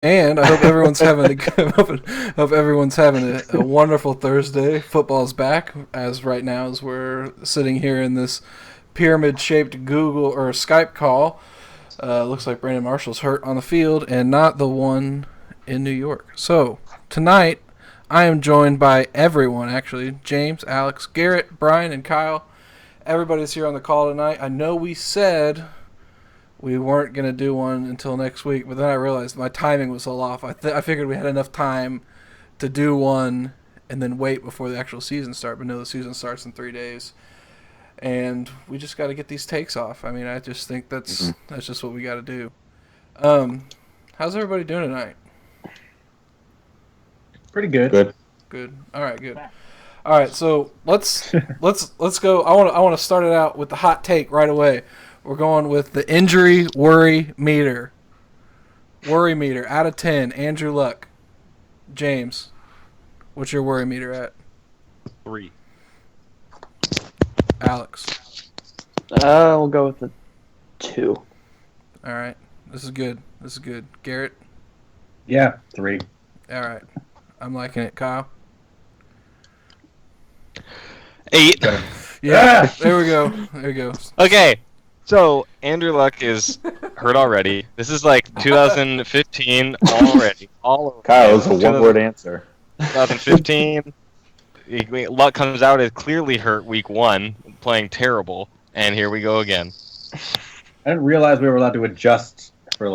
And I hope everyone's having hope everyone's having a wonderful Thursday. Football's back as right now as we're sitting here in this pyramid-shaped Google or Skype call. Looks like Brandon Marshall's hurt on the field and not the one in New York. So tonight I am joined by everyone actually: James, Alex, Garrett, Brian, and Kyle. Everybody's here on the call tonight. I know we said we weren't going to do one until next week, but then I realized my timing was all off. I figured we had enough time to do one and then wait before the actual season starts. But no, the season starts in 3 days. And we just got to get these takes off. I mean, I just think that's just what we got to do. How's everybody doing tonight? Pretty good. Good. All right, good. All right, so let's go. I want to start it out with the hot take right away. We're going with the injury worry meter. Worry meter out of 10. Andrew Luck. James, what's your worry meter at? 3. Alex. We'll go with the 2. All right. This is good. Garrett? Yeah, 3. All right. I'm liking it. Kyle? 8. Yeah, there we go. Okay, so Andrew Luck is hurt already. This is like 2015 already. All over. Kyle, it's a one-word answer. 2015. Luck comes out as clearly hurt week 1, playing terrible, and here we go again. I didn't realize we were allowed to adjust for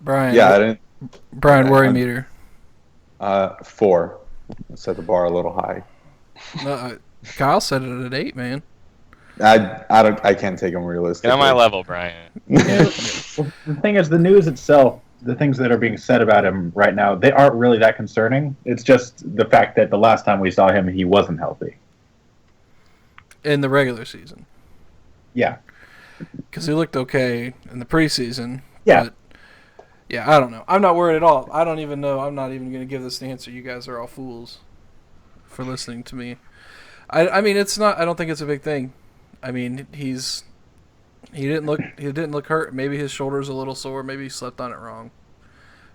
Brian. Yeah, I didn't. Brian, worry meter. 4. Set the bar a little high. Kyle set it at 8, man. I can't take him realistically. Get on my level, Brian. The thing is, the news itself, the things that are being said about him right now, they aren't really that concerning. It's just the fact that the last time we saw him, he wasn't healthy. In the regular season. Yeah. Because he looked okay in the preseason. Yeah. But yeah, I don't know. I'm not worried at all. I don't even know. I'm not even going to give this the answer. You guys are all fools for listening to me. I mean, it's not. I don't think it's a big thing. I mean, he didn't look hurt. Maybe his shoulder's a little sore. Maybe he slept on it wrong.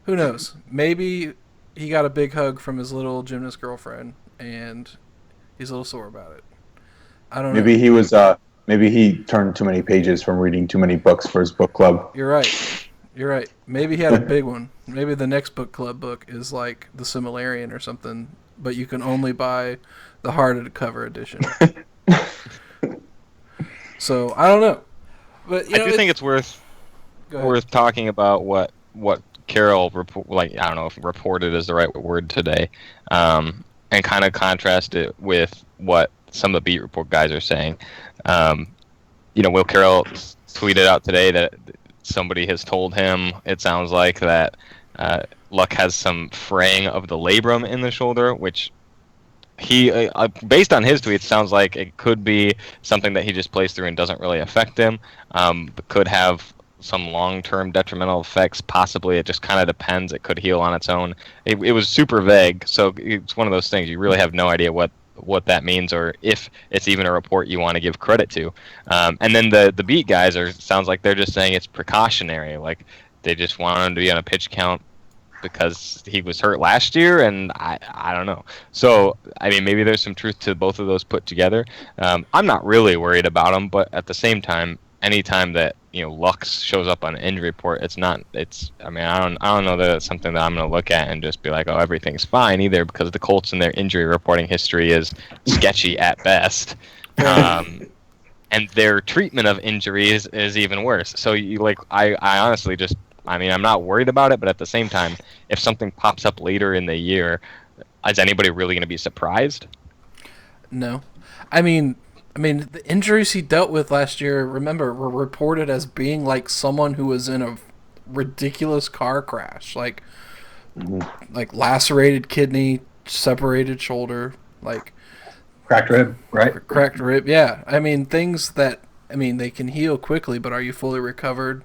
Who knows? Maybe he got a big hug from his little gymnast girlfriend, and he's a little sore about it. I don't know. Maybe he was. Maybe he turned too many pages from reading too many books for his book club. You're right. Maybe he had a big one. Maybe the next book club book is like the Similarian or something, but you can only buy the hardcover edition. So I don't know, but I do think it's worth talking about what Carroll I don't know if reported is the right word today, and kind of contrast it with what some of the beat report guys are saying. Will Carroll tweeted out today that somebody has told him, it sounds like, that Luck has some fraying of the labrum in the shoulder, which he, based on his tweets, sounds like it could be something that he just plays through and doesn't really affect him, but could have some long-term detrimental effects. Possibly, it just kind of depends. It could heal on its own. It was super vague, so it's one of those things you really have no idea what that means, or if it's even a report you want to give credit to. And then the beat guys sounds like they're just saying it's precautionary, like they just want him to be on a pitch count because he was hurt last year, and I don't know. So I mean, maybe there's some truth to both of those put together. I'm not really worried about him, but at the same time, anytime that Lux shows up on an injury report, I mean, I don't know that it's something that I'm going to look at and just be like, oh, everything's fine either, because the Colts and their injury reporting history is sketchy at best, and their treatment of injuries is even worse. So I honestly just, I mean, I'm not worried about it, but at the same time, if something pops up later in the year, is anybody really going to be surprised? No, I mean, the injuries he dealt with last year, remember, were reported as being like someone who was in a ridiculous car crash, like lacerated kidney, separated shoulder, like cracked rib, right? Cracked rib, yeah. I mean, things that, I mean, they can heal quickly, but are you fully recovered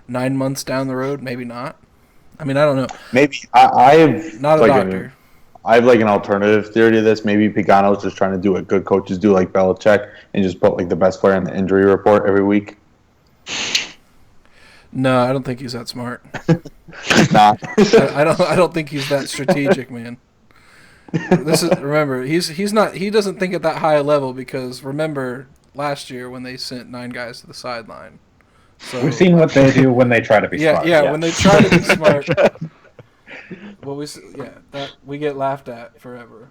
9 months down the road? Maybe not. I mean, I don't know. Maybe I have not a doctor. I have an alternative theory to this. Maybe Pagano's just trying to do what good coaches do, like Belichick, and just put the best player on the injury report every week. No, I don't think he's that smart. He's not. I don't think he's that strategic, man. Remember, he's not. He doesn't think at that high a level because remember last year when they sent 9 guys to the sideline. So We've seen what they do when they try to be smart. Yeah, when they try to be smart. Well, we get laughed at forever.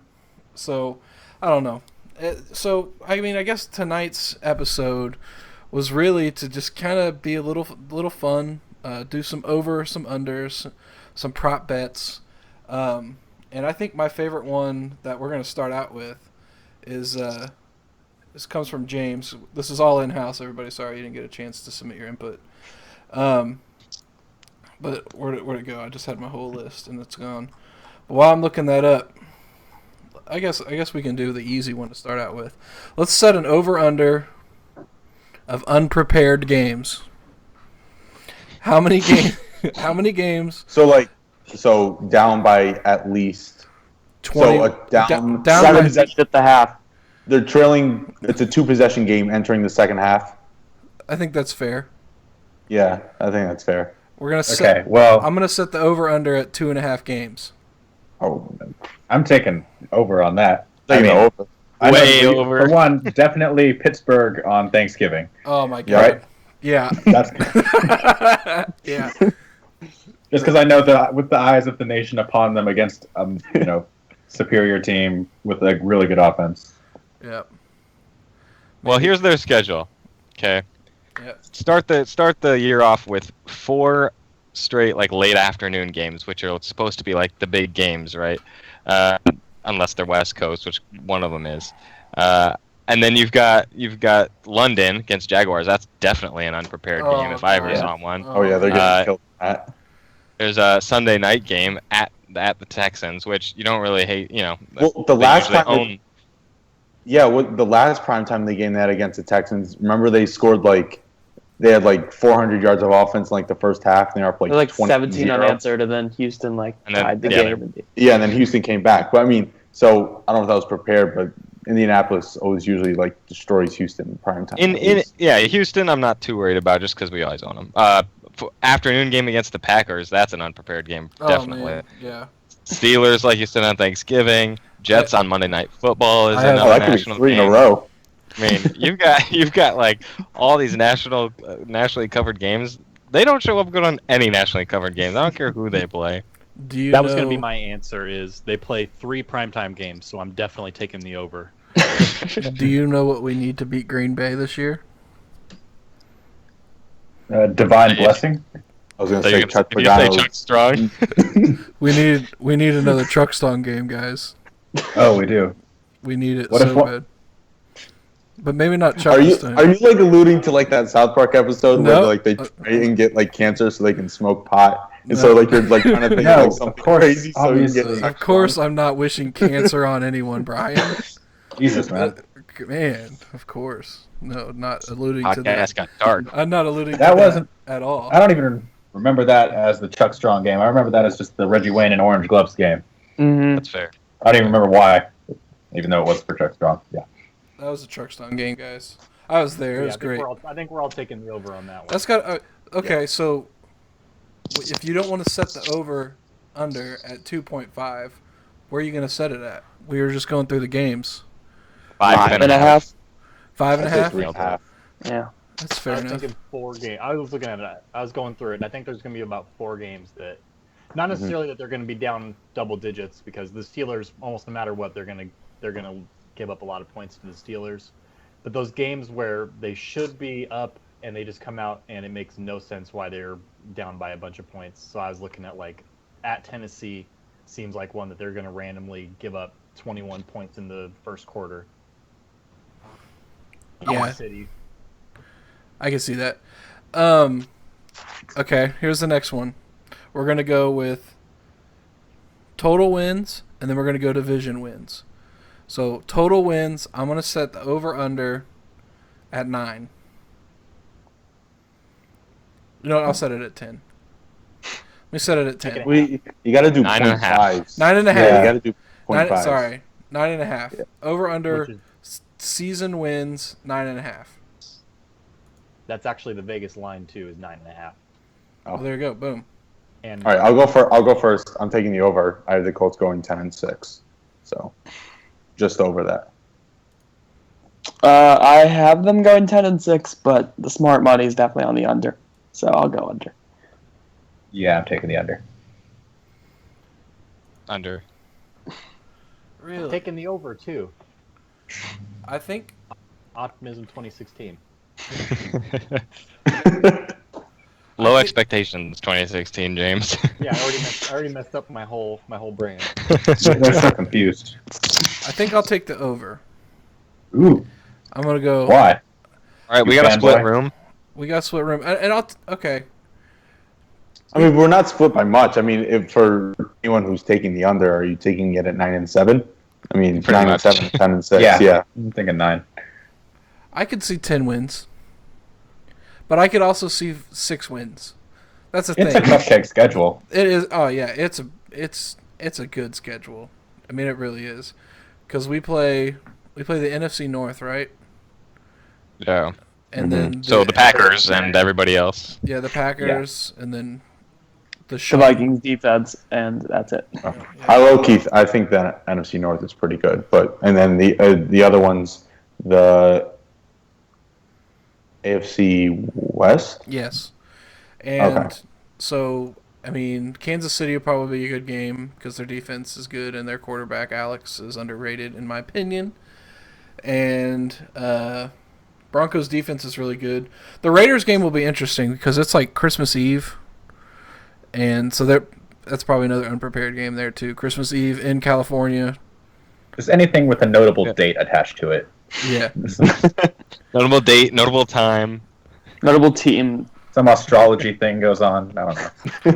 So I don't know. So I mean, I guess tonight's episode was really to just kind of be a little fun, do some over, some unders, some prop bets, and I think my favorite one that we're going to start out with is this comes from James. This is all in house. Everybody, sorry you didn't get a chance to submit your input. But where'd it go? I just had my whole list and it's gone. But while I'm looking that up, I guess we can do the easy one to start out with. Let's set an over/under of unprepared games. How many games? How many games? So down by at least 20. So down down 7 by- possession at the half. They're trailing. It's a 2-possession game entering the second half. I think that's fair. Yeah, I think that's fair. We're gonna Okay, well, I'm gonna set the over/under at 2.5 games. Oh, I'm taking over on that. taking mean, over. I know Way over. For one, definitely Pittsburgh on Thanksgiving. Oh my god. Yeah, right? Yeah. That's Yeah. just because I know that with the eyes of the nation upon them against superior team with a really good offense. Yep. Well, here's their schedule. Okay. Yep. Start the year off with 4 straight late afternoon games, which are supposed to be the big games, right? Unless they're West Coast, which one of them is. And then you've got London against Jaguars. That's definitely an unprepared game if I ever God. saw one. Oh yeah, they're getting killed. There's a Sunday night game at the Texans, which you don't really hate. Well, the last usually time. own. The last primetime they game they had against the Texans. Remember they scored they had 400 yards of offense in the first half, and they were up They're 17 20-0. unanswered, and then Houston tied the game. Yeah, and then Houston came back. But I mean, so I don't know if that was prepared, but Indianapolis always usually destroys Houston in prime time. Houston, I'm not too worried about just because we always own them. Afternoon game against the Packers, that's an unprepared game, definitely. Man. Yeah. Steelers, like you said, on Thanksgiving. Jets on Monday Night Football is another that could be national 3 game. in a row. I mean, you've got all these nationally covered games. They don't show up good on any nationally covered games. I don't care who they play. That was going to be my answer. Is they play 3 primetime games, so I'm definitely taking the over. Do you know what we need to beat Green Bay this year? Divine blessing. I was going to say Chuck If you say Pagano. Chuck Strong. We need another Truck Stone game, guys. Oh, we do. We need it What if so what- bad. But maybe not Chuck Are you Stone. alluding to that South Park episode No. where they try and get cancer so they can smoke pot, and No. so you're trying to think No, of something of course, crazy so you can obviously. get. Of course, I'm not wishing cancer on anyone, Brian. Jesus, man. Man, of course. No, not alluding to Podcast that. got dark. I'm not alluding That to wasn't- that at all. I don't even remember that as the Chuck Strong game. I remember that as just the Reggie Wayne and Orange Gloves game. Mm-hmm. That's fair. I don't even remember why, even though it was for Chuck Strong. Yeah. That was a Truck Stone game, guys. I was there. It was great. I think we're all taking the over on that one. That's got okay. So if you don't want to set the over under at 2.5, where are you going to set it at? We were just going through the games. 5.5. 5.5. 3.5. Yeah. That's fair I was enough. thinking 4 games. I was looking at it. I was going through it, and I think there's going to be about 4 games that, not necessarily that they're going to be down double digits, because the Steelers, almost no matter what, they're going to give up a lot of points to the Steelers. But those games where they should be up and they just come out and it makes no sense why they're down by a bunch of points. So I was looking at at Tennessee, seems like one that they're going to randomly give up 21 points in the first quarter. Yeah. City. I can see that. Okay, here's the next one. We're going to go with total wins, and then we're going to go division wins. So total wins, I'm going to set the over-under at 9. You know what? I'll set it at 10. Let me set it at 10. You got to do 9.5. 0.5s. 9.5. Yeah, you got to do 0.5. Sorry, 9.5. Yeah. Over-under Which is- season wins, 9.5. That's actually the Vegas line too, is 9.5. Oh, there you go. Boom. All right, I'll go first. I'm taking the over. I have the Colts going 10-6, so just over that. I have them going 10-6, but the smart money is definitely on the under, so I'll go under. Yeah, I'm taking the under. Under. Really? I'm taking the over too. I think Optimism 2016. Low expectations 2016, James. Yeah, I already messed up my whole brand. They're so confused. I think I'll take the over. Ooh. I'm gonna go. Why? All right, we got a split room. We got split room, and I'll okay. I mean, we're not split by much. I mean, if for anyone who's taking the under, are you taking it at 9-7? I mean, Pretty 9-7, much. 10-6. Yeah. I'm thinking 9. I could see 10 wins, but I could also see 6 wins. That's the thing. It's a cupcake schedule. It is. Oh yeah, it's a good schedule. I mean, it really is, because we play the NFC North, right? Yeah. And then So the Packers and everybody else. Yeah, the Packers, and then the Vikings defense, and that's it. I low-key, I think that NFC North is pretty good, and then the other ones, the AFC West. Yes, and Okay. so I mean, Kansas City will probably be a good game because their defense is good and their quarterback Alex is underrated in my opinion, and Broncos defense is really good. The Raiders game will be interesting because it's like Christmas Eve, and so that's probably another unprepared game there too. Christmas Eve in California. Just anything with a notable date attached to it. Yeah. Notable date, notable time. Notable team. Some astrology thing goes on. I don't know.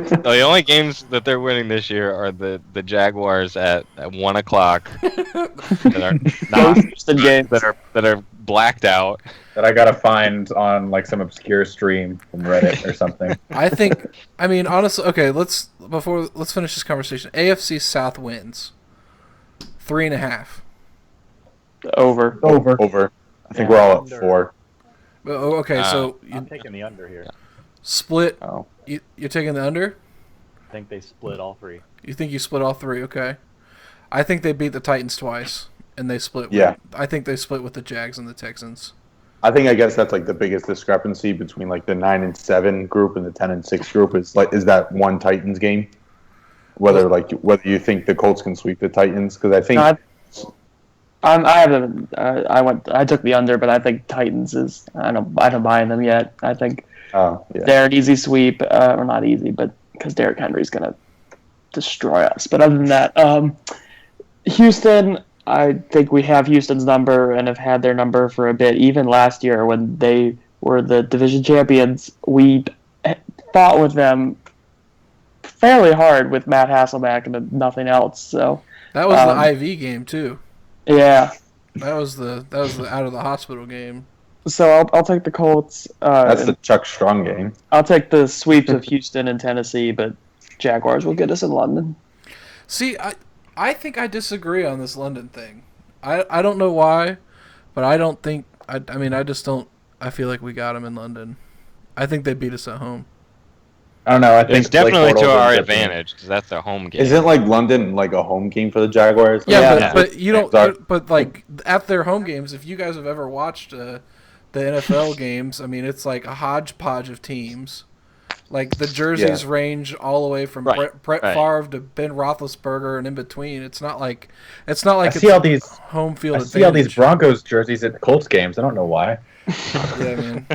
So the only games that they're winning this year are the Jaguars at 1 o'clock that are not that are blacked out. That I gotta find on like some obscure stream from Reddit or something. I mean, honestly, okay. Let's finish this conversation. AFC South wins 3.5. Over. I think we're all at 4. Okay, so I'm taking the under here. Split. Oh. You're taking the under? I think they split all 3. You think you split all 3? Okay. I think they beat the Titans twice, and they split. Yeah. I think they split with the Jags and the Texans. I guess that's like the biggest discrepancy between like the 9-7 group and the 10-6 group is that one Titans game. Whether you think the Colts can sweep the Titans, because I think. I took the under, but I think Titans is. I don't buy them yet. I think they're an easy sweep, or not easy, but because Derrick Henry's gonna destroy us. But other than that, Houston, I think we have Houston's number and have had their number for a bit. Even last year when they were the division champions, we fought with them fairly hard with Matt Hasselbeck and nothing else. So that was the IV game too. Yeah, that was the out of the hospital game. So I'll take the Colts. That's the Chuck Strong game. I'll take the sweeps of Houston and Tennessee, but Jaguars will get us in London. See, I think I disagree on this London thing. I don't know why, but I don't think. I mean, I just don't. I feel like we got them in London. I think they beat us at home. I don't know. I think it's definitely to our advantage because that's their home game. Isn't like London like a home game for the Jaguars? Yeah, but you don't. But like at their home games, if you guys have ever watched the NFL games, I mean, it's like a hodgepodge of teams. Like the jerseys range all the way from Brett Favre to Ben Roethlisberger and in between. It's not like I see all these home field. I see all these Broncos jerseys at the Colts games. I don't know why. Yeah, man.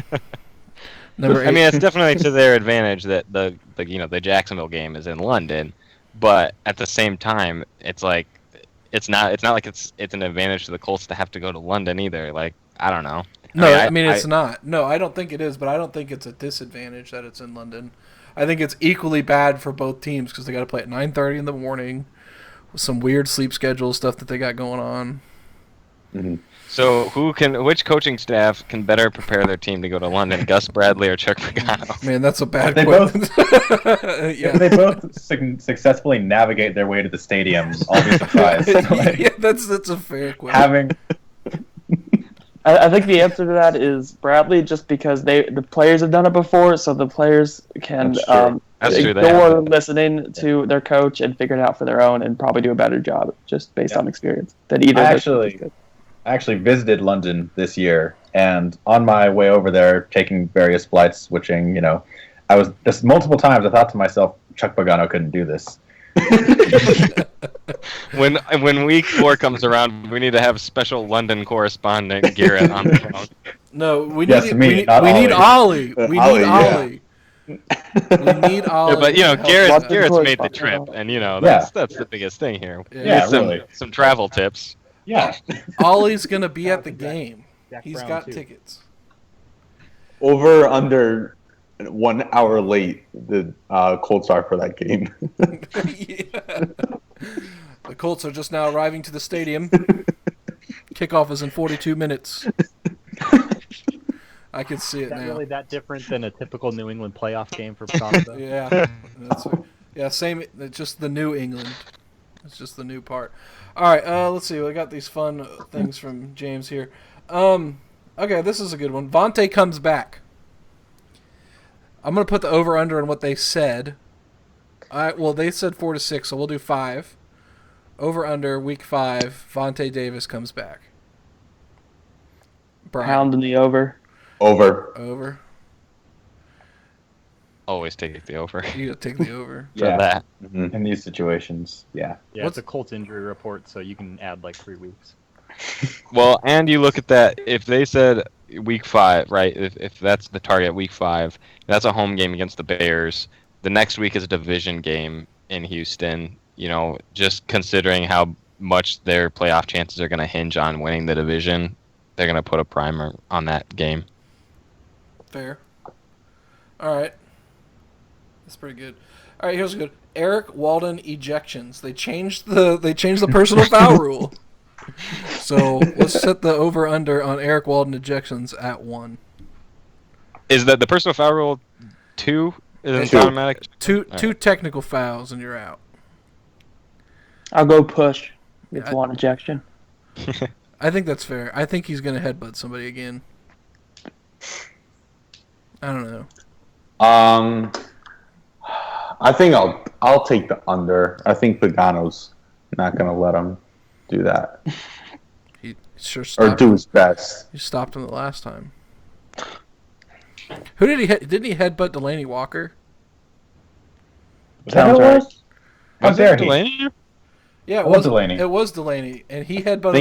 I mean, it's definitely to their advantage that the Jacksonville game is in London, but at the same time, it's like it's not like it's an advantage to the Colts to have to go to London either. Like, I don't know. No, I mean it's not. No, I don't think it is, but I don't think it's a disadvantage that it's in London. I think it's equally bad for both teams because they got to play at 9:30 in the morning with some weird sleep schedule stuff that they got going on. Mm-hmm. So which coaching staff can better prepare their team to go to London, Gus Bradley or Chuck Pagano? Man, that's a bad question. If they both successfully navigate their way to the stadium, I'll be surprised. Yeah, that's a fair question. I think the answer to that is Bradley, just because the players have done it before, so the players can ignore listening to their coach and figure it out for their own, and probably do a better job just based on experience than either. I actually visited London this year, and on my way over there, taking various flights, switching, I was just multiple times. I thought to myself, Chuck Pagano couldn't do this. When week 4 comes around, we need to have special London correspondent Garrett on the phone. No, we need Ollie. We need Ollie. We need Ollie. Yeah, but Garrett's made the trip, and that's the biggest thing here. Yeah, some travel tips. Yeah, Ollie's gonna be at the game. He's got tickets. Over under 1 hour late, the Colts are for that game. The Colts are just now arriving to the stadium. Kickoff is in 42 minutes. I can see it now. Is that really that different than a typical New England playoff game for Providence? Yeah, same. Just the New England. It's just the new part. All right, let's see. We got these fun things from James here. Okay, this is a good one. Vontae comes back. I'm going to put the over-under on what they said. Well, they said 4 to 6, so we'll do 5. Over-under, week 5, Vontae Davis comes back. Brian. Pound in the over. Over. Always take the over. You gotta take the over. Yeah. That. Mm-hmm. In these situations, yeah. Yeah, it's a Colts injury report, so you can add like 3 weeks. Well, and you look at that. If they said week 5, right? If that's the target, week 5, that's a home game against the Bears. The next week is a division game in Houston. Just considering how much their playoff chances are going to hinge on winning the division, they're going to put a primer on that game. Fair. All right. That's pretty good. All right, here's a good. Eric Walden ejections. They changed the personal foul rule. So let's set the over/under on Eric Walden ejections at 1. Is that the personal foul rule 2? Is it automatic? Two technical fouls and you're out. I'll go push. It's 1 ejection. I think that's fair. I think he's gonna headbutt somebody again. I don't know. I think I'll take the under. I think Pagano's not going to let him do that. He sure stopped. Or do his best. He stopped him the last time. Who did he hit? Didn't he headbutt Delaney Walker? Sounds right. How dare he? Delaney? Yeah, it was Delaney. It was Delaney, and he headbutted.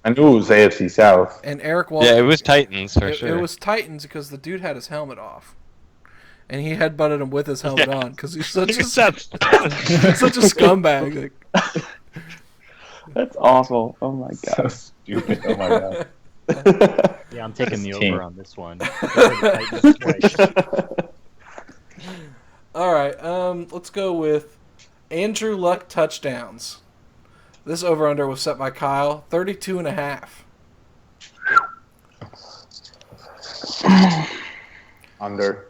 I knew it was AFC South. And Eric Walden. Yeah, it was Titans for sure. It was Titans because the dude had his helmet off. And he headbutted him with his helmet on because he's such a scumbag. That's awful. Oh my god. So stupid. Oh my god. Yeah, I'm taking the over on this one. All right, let's go with Andrew Luck touchdowns. This over/under was set by Kyle, 32.5. Under.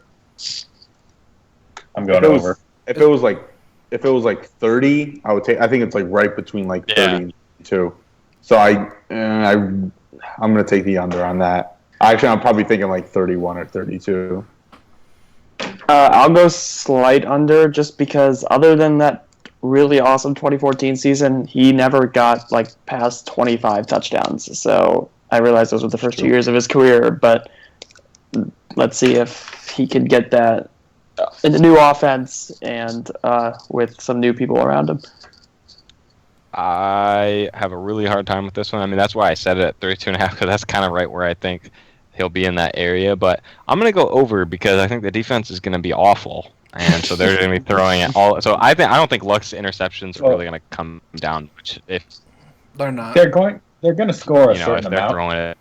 I'm going over. If it was like 30, I would take. I think it's like right between 30 and 2. So I'm going to take the under on that. Actually, I'm probably thinking 31 or 32. I'll go slight under just because other than that really awesome 2014 season, he never got past 25 touchdowns. So I realize those were the first 2 years of his career, but let's see if he can get that in the new offense and with some new people around him. I have a really hard time with this one. I mean, that's why I set it at 32.5 because that's kind of right where I think he'll be in that area. But I'm going to go over because I think the defense is going to be awful, and so they're going to be throwing it all. So I don't think Luck's interceptions are really going to come down much. If they're not, they're going to score a certain amount. Throwing it.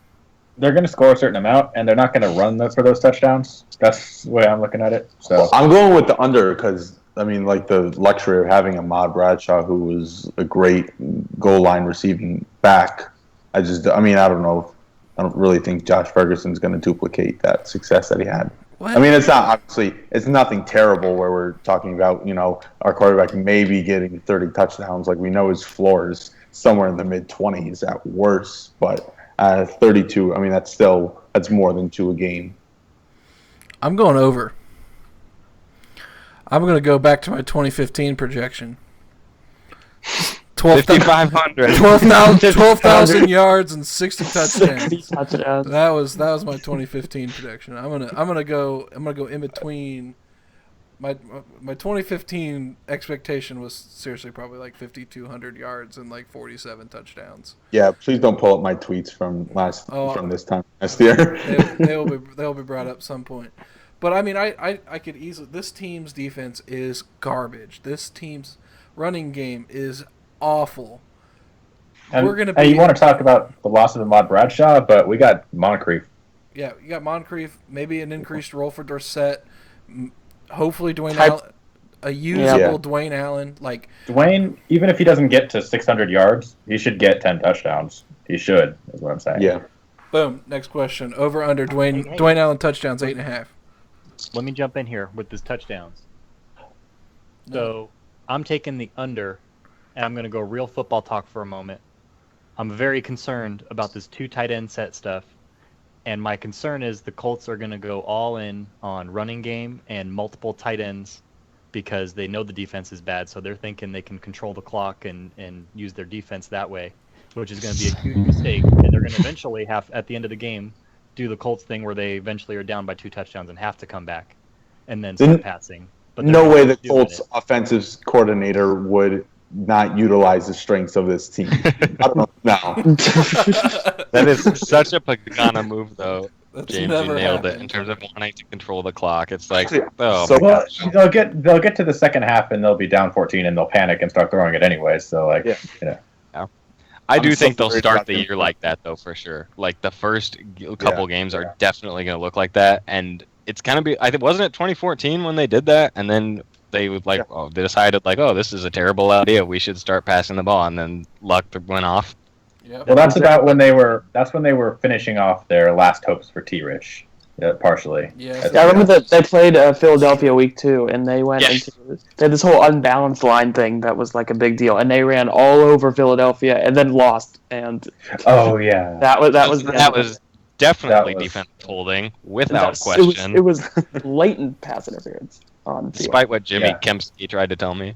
They're going to score a certain amount, and they're not going to run for those touchdowns. That's the way I'm looking at it. So I'm going with the under because, the luxury of having Ahmad Bradshaw, who was a great goal line receiving back. I don't know. I don't really think Josh Ferguson's going to duplicate that success that he had. What? It's not, obviously, it's nothing terrible where we're talking about, our quarterback maybe getting 30 touchdowns. We know his floor is somewhere in the mid-20s at worst, but 32. I mean, that's more than 2 a game. I'm going over. I'm going to go back to my 2015 projection. 5,500. 12,000 yards and 60 touchdowns. Touchdowns. That was my 2015 prediction. I'm gonna go in between. My 2015 expectation was seriously probably like 5,200 yards and like 47 touchdowns. Yeah, please don't pull up my tweets from this time last year. They'll be brought up some point. But I mean, I could easily. This team's defense is garbage. This team's running game is awful. And you want to talk about the loss of Ahmad Bradshaw, but we got Moncrief. Yeah, you got Moncrief. Maybe an increased role for Dorsett. Hopefully, Dwayne Allen, a usable Dwayne Allen. Like Dwayne, even if he doesn't get to 600 yards, he should get 10 touchdowns. He should, is what I'm saying. Yeah. Boom. Next question. Over under Dwayne Allen touchdowns 8.5. Let me jump in here with his touchdowns. So I'm taking the under, and I'm going to go real football talk for a moment. I'm very concerned about this 2 tight end set stuff, and my concern is the Colts are going to go all in on running game and multiple tight ends because they know the defense is bad, so they're thinking they can control the clock and use their defense that way, which is going to be a huge mistake, and they're going to eventually have, at the end of the game, do the Colts thing where they eventually are down by 2 touchdowns and have to come back and then start passing. But no way the Colts offensive coordinator would not utilize the strengths of this team. I don't know now. That is such a Pagano move, though. That's James, never you nailed happened. it in terms of wanting to control the clock. It's like, they'll get to the second half and they'll be down 14 and they'll panic and start throwing it anyway. So I do think they'll start the year like that, though, for sure. Like the first couple games are definitely going to look like that, and it's going to be. Wasn't it 2014 when they did that, and then they would they decided this is a terrible idea. We should start passing the ball, and then luck went off. Yep. Well, that's about when they were. That's when they were finishing off their last hopes for T-Rich, partially. Yeah. I remember that they played Philadelphia week 2, and they went into they had this whole unbalanced line thing that was like a big deal, and they ran all over Philadelphia and then lost. And that was definitely defensive holding without question. It was blatant pass interference on field. Despite what Jimmy Kempski tried to tell me.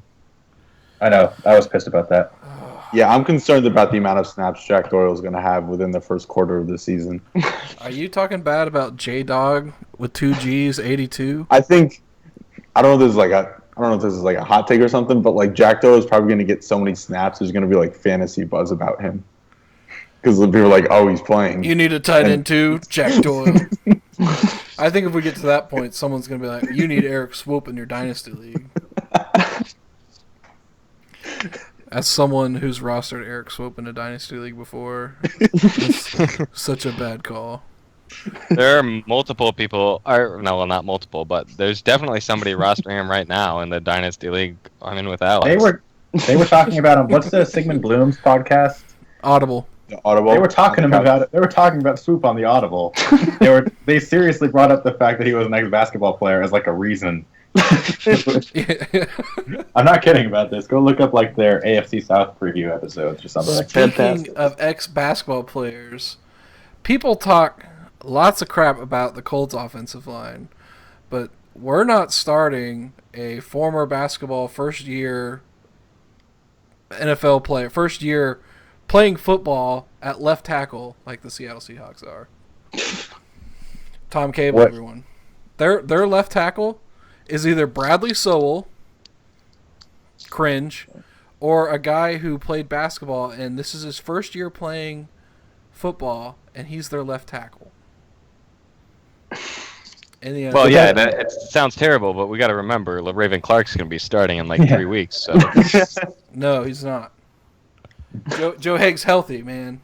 I know. I was pissed about that. Yeah, I'm concerned about the amount of snaps Jack Doyle is going to have within the first quarter of the season. Are you talking bad about J-Dog with 2 G's, 82? I don't know if this is like a hot take or something, but like Jack Doyle is probably going to get so many snaps. There's going to be like fantasy buzz about him because people are like, "Oh, he's playing." You need a tight end too, Jack Doyle. I think if we get to that point, someone's going to be like, "You need Eric Swoop in your dynasty league." As someone who's rostered Eric Swope in a dynasty league before, it's such a bad call. There are multiple people, not multiple, but there's definitely somebody rostering him right now in the dynasty league. I'm in with Alex. They were talking about him. What's the Sigmund Bloom's podcast? Audible. The Audible. They were talking about it. They were talking about Swoop on the Audible. They seriously brought up the fact that he was an ex-basketball player as like a reason. I'm not kidding about this. Go look up like their AFC South preview episodes or something. Speaking of ex-basketball players, people talk lots of crap about the Colts offensive line, but we're not starting a former basketball first-year NFL player, first year playing football at left tackle like the Seattle Seahawks are. Tom Cable, everyone. Their left tackle is either Bradley Sowell, cringe, or a guy who played basketball, and this is his first year playing football, and he's their left tackle. Well, yeah, it sounds terrible, but we got to remember, Raven Clark's going to be starting in like 3 weeks. So. No, he's not. Joe Haig's healthy, man.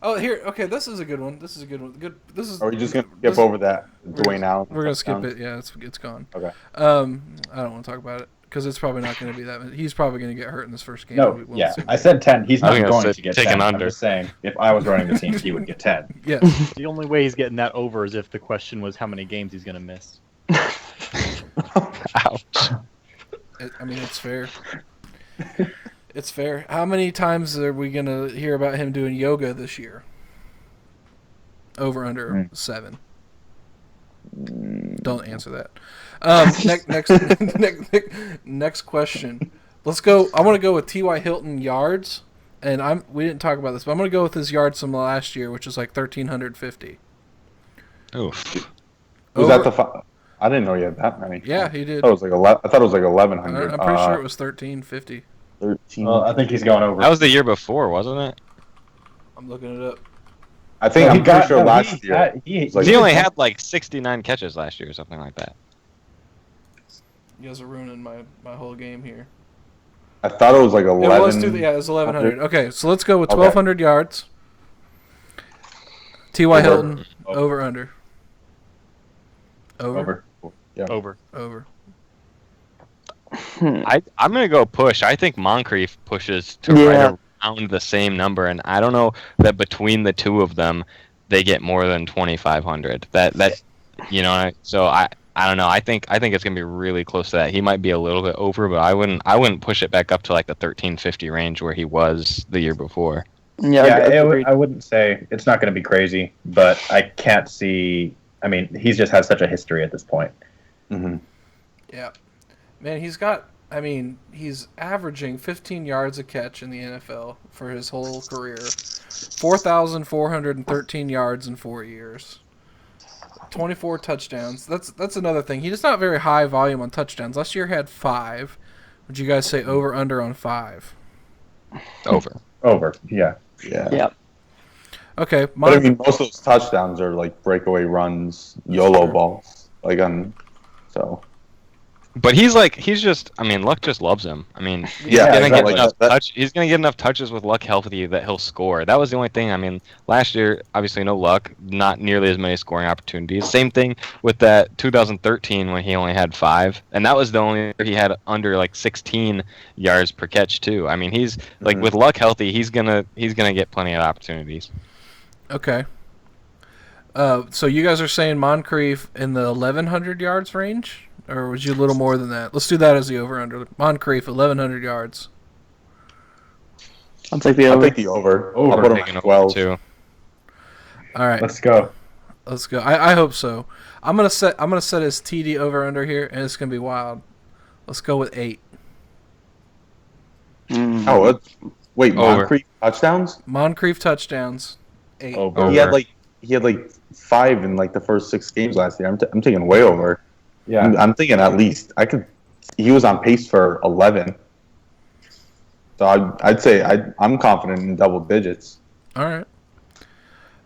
Oh, here. Okay, this is a good one. This is a good one. This is. Are we just gonna skip over that Dwayne Allen? We're gonna skip it. Yeah, it's gone. Okay. I don't want to talk about it because it's probably not going to be that. He's probably going to get hurt in this first game. No, I said 10. He's not going to get 10. I'm just saying, if I was running the team, he would get 10. Yes. The only way he's getting that over is if the question was how many games he's going to miss. Ouch. I mean, it's fair. It's fair. How many times are we going to hear about him doing yoga this year? Over under 7. Don't answer that. Next question. Let's go. I want to go with T.Y. Hilton yards, and we didn't talk about this, but I'm going to go with his yards from last year, which is like 1,350. Oof. Was that the? I didn't know you had that many. Yeah, he did. I thought it was like 1,100. I'm pretty sure it was 1,350. 13. Well, I think he's going over. That was the year before, wasn't it? I'm looking it up. I think I'm pretty sure last year. He only had like 69 catches last year or something like that. You guys are ruining my whole game here. I thought it was like 11. It was 1,100. Okay, so let's go with 1,200 yards. T.Y. Hilton, over under. Over. Yeah. Over. I'm gonna go push. I think Moncrief pushes to right around the same number, and I don't know that between the two of them, they get more than 2,500. That so I don't know. I think it's gonna be really close to that. He might be a little bit over, but I wouldn't push it back up to like the 1,350 range where he was the year before. I wouldn't say it's not going to be crazy, but I can't see. I mean, he's just has such a history at this point. Mm-hmm. Yeah, man, he's averaging 15 yards a catch in the NFL for his whole career, 4,413 yards in 4 years. 24 touchdowns. That's another thing. He's not very high volume on touchdowns. Last year he had 5. Would you guys say over under on 5? Over. Yeah. Okay. But I mean, most of those touchdowns are like breakaway runs, YOLO balls. But he's just. I mean, Luck just loves him. I mean, he's gonna get enough touches with Luck healthy that he'll score. That was the only thing. I mean, last year, obviously, no Luck, not nearly as many scoring opportunities. Same thing with that 2013 when he only had 5, and that was the only year he had under like 16 yards per catch too. I mean, he's like with Luck healthy, he's gonna get plenty of opportunities. Okay. So you guys are saying Moncrief in the 1,100 yards range? Or was you a little more than that? Let's do that as the over-under. Moncrief, 1,100 yards. I'll take the over. I'll take the over. I'll put him at at 12. too. All right. Let's go. I hope so. I'm gonna set his TD over-under here, and it's gonna be wild. Let's go with 8. Oh, wait, Moncrief touchdowns? Moncrief touchdowns. 8. Over. He had like 5 in like the first 6 games last year. I'm taking way over. Yeah, I'm thinking at least he was on pace for 11. So I'd say I'm confident in double digits. All right.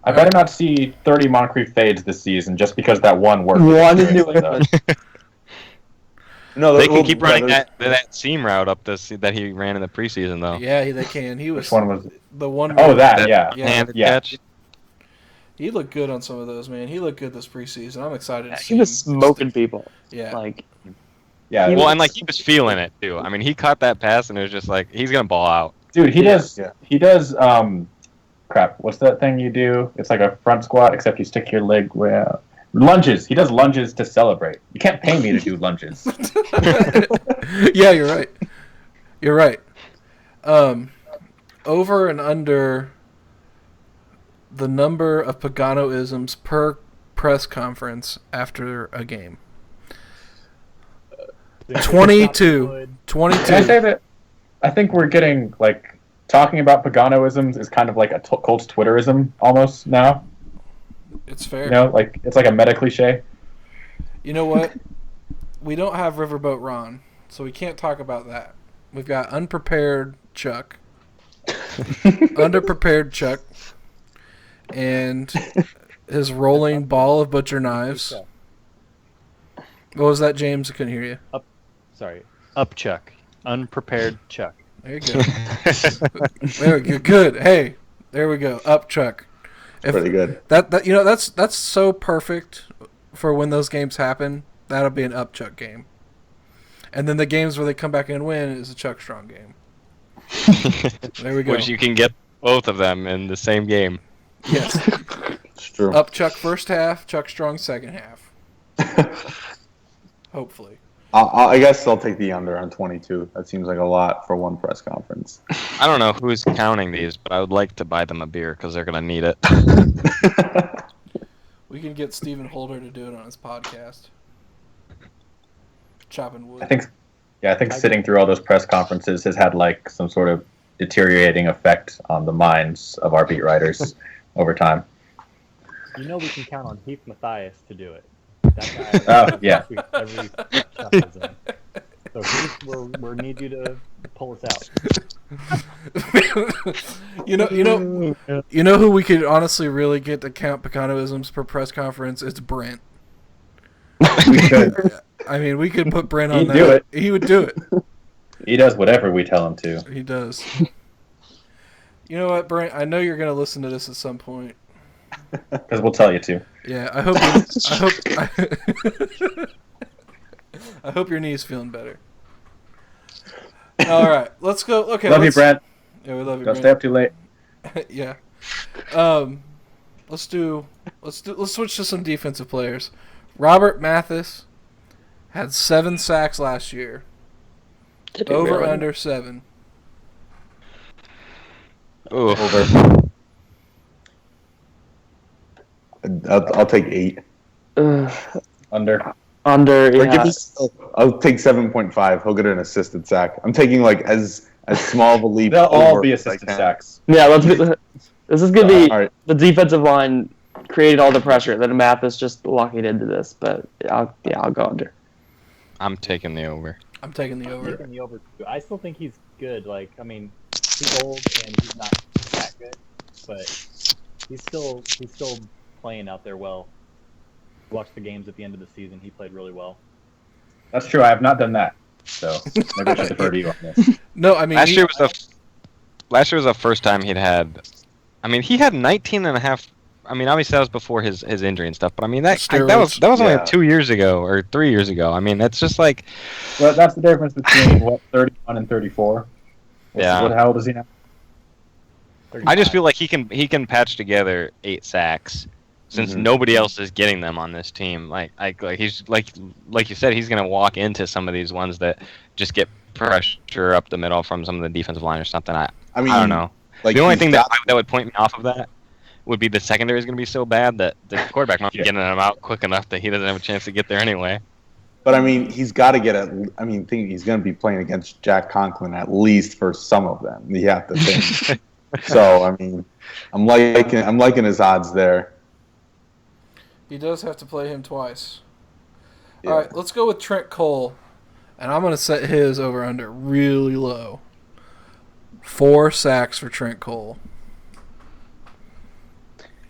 I better not see 30 Moncrief fades this season just because that one worked. One in New England. No, they can keep running that seam route up that he ran in the preseason though. Yeah, they can. He was. Which one was it? The one. Handed catch. He looked good on some of those, man. He looked good this preseason. I'm excited to see him. He was smoking people. Yeah. Well, and he was feeling it too. I mean, he caught that pass and it was just like he's gonna ball out. Dude, he does. Crap. What's that thing you do? It's like a front squat, except you stick your leg where lunges. He does lunges to celebrate. You can't pay me to do lunges. Yeah, you're right. You're right. Over and under the number of Pagano-isms per press conference after a game. 22. 22. Can I say that? I think we're getting talking about Pagano-isms is kind of like a Colts Twitterism almost now. It's fair. It's like a meta cliche. You know what? We don't have Riverboat Ron, so we can't talk about that. We've got unprepared Chuck, underprepared Chuck, and his rolling ball of butcher knives. What was that, James? I couldn't hear you. Up Chuck. Unprepared Chuck. There you go. There we go. Good. Hey, there we go. Up Chuck. Pretty good. That's so perfect for when those games happen. That'll be an up Chuck game. And then the games where they come back and win is a Chuck Strong game. There we go. Which you can get both of them in the same game. Yes. It's true. Up Chuck first half, Chuck Strong second half. Hopefully. I guess I'll take the under on 22. That seems like a lot for one press conference. I don't know who's counting these, but I would like to buy them a beer because they're going to need it. We can get Stephen Holder to do it on his podcast. Chopping wood. I think sitting through all those press conferences has had like some sort of deteriorating effect on the minds of our beat writers over time. You know we can count on Heath Mathias to do it. That guy. Every shot is in. So Heath, we need you to pull us out. You know who we could honestly really get to count Pecanoisms per press conference? It's Brent. We could. I mean, we could put Brent on He'd that. do it. He would do it. He does whatever we tell him to. He does. You know what, Brent? I know you're going to listen to this at some point. Because we'll tell you to. Yeah, I hope your knee's feeling better. All right, let's go. Okay, love you, Brent. Yeah, we love you. Don't Brent. stay up too late. Yeah. Let's switch to some defensive players. Robert Mathis had 7 sacks last year. Over under 7. Ooh. Over. I'll take 8. Under. Under. Yeah. I'll take 7.5. He'll get an assisted sack. I'm taking like as small of a leap. They'll all be assisted sacks. Yeah, this is gonna be right. The defensive line created all the pressure. Then Mathis just lucked into this, but I'll go under. I'm taking the over. I'm taking the over. I'm taking the over too. I still think he's good. Like, I mean, he's old and he's not that good, but he's still playing out there well. Watch the games at the end of the season. He played really well. That's true. I have not done that, so maybe I should defer to you on this. No, I mean last year was the first time he'd had. I mean, he had 19 and a half. I mean, obviously that was before his injury and stuff. But I mean that was only 2 years ago or 3 years ago. I mean, that's just like. Well, that's the difference between 31 and 34. Yeah. How old is he now? 35. I just feel like he can patch together 8 sacks. Since nobody else is getting them on this team, like he's like you said, he's gonna walk into some of these ones that just get pressure up the middle from some of the defensive line or something. I don't know. Like the only thing that would point me off of that would be the secondary is gonna be so bad that the quarterback might be getting them out quick enough that he doesn't have a chance to get there anyway. But I mean, he's got to get he's going to be playing against Jack Conklin at least for some of them. You have to think. So I mean, I'm liking his odds there. he does have to play him twice. Yeah. All right, let's go with Trent Cole, and I'm going to set his over under really low. 4 sacks for Trent Cole.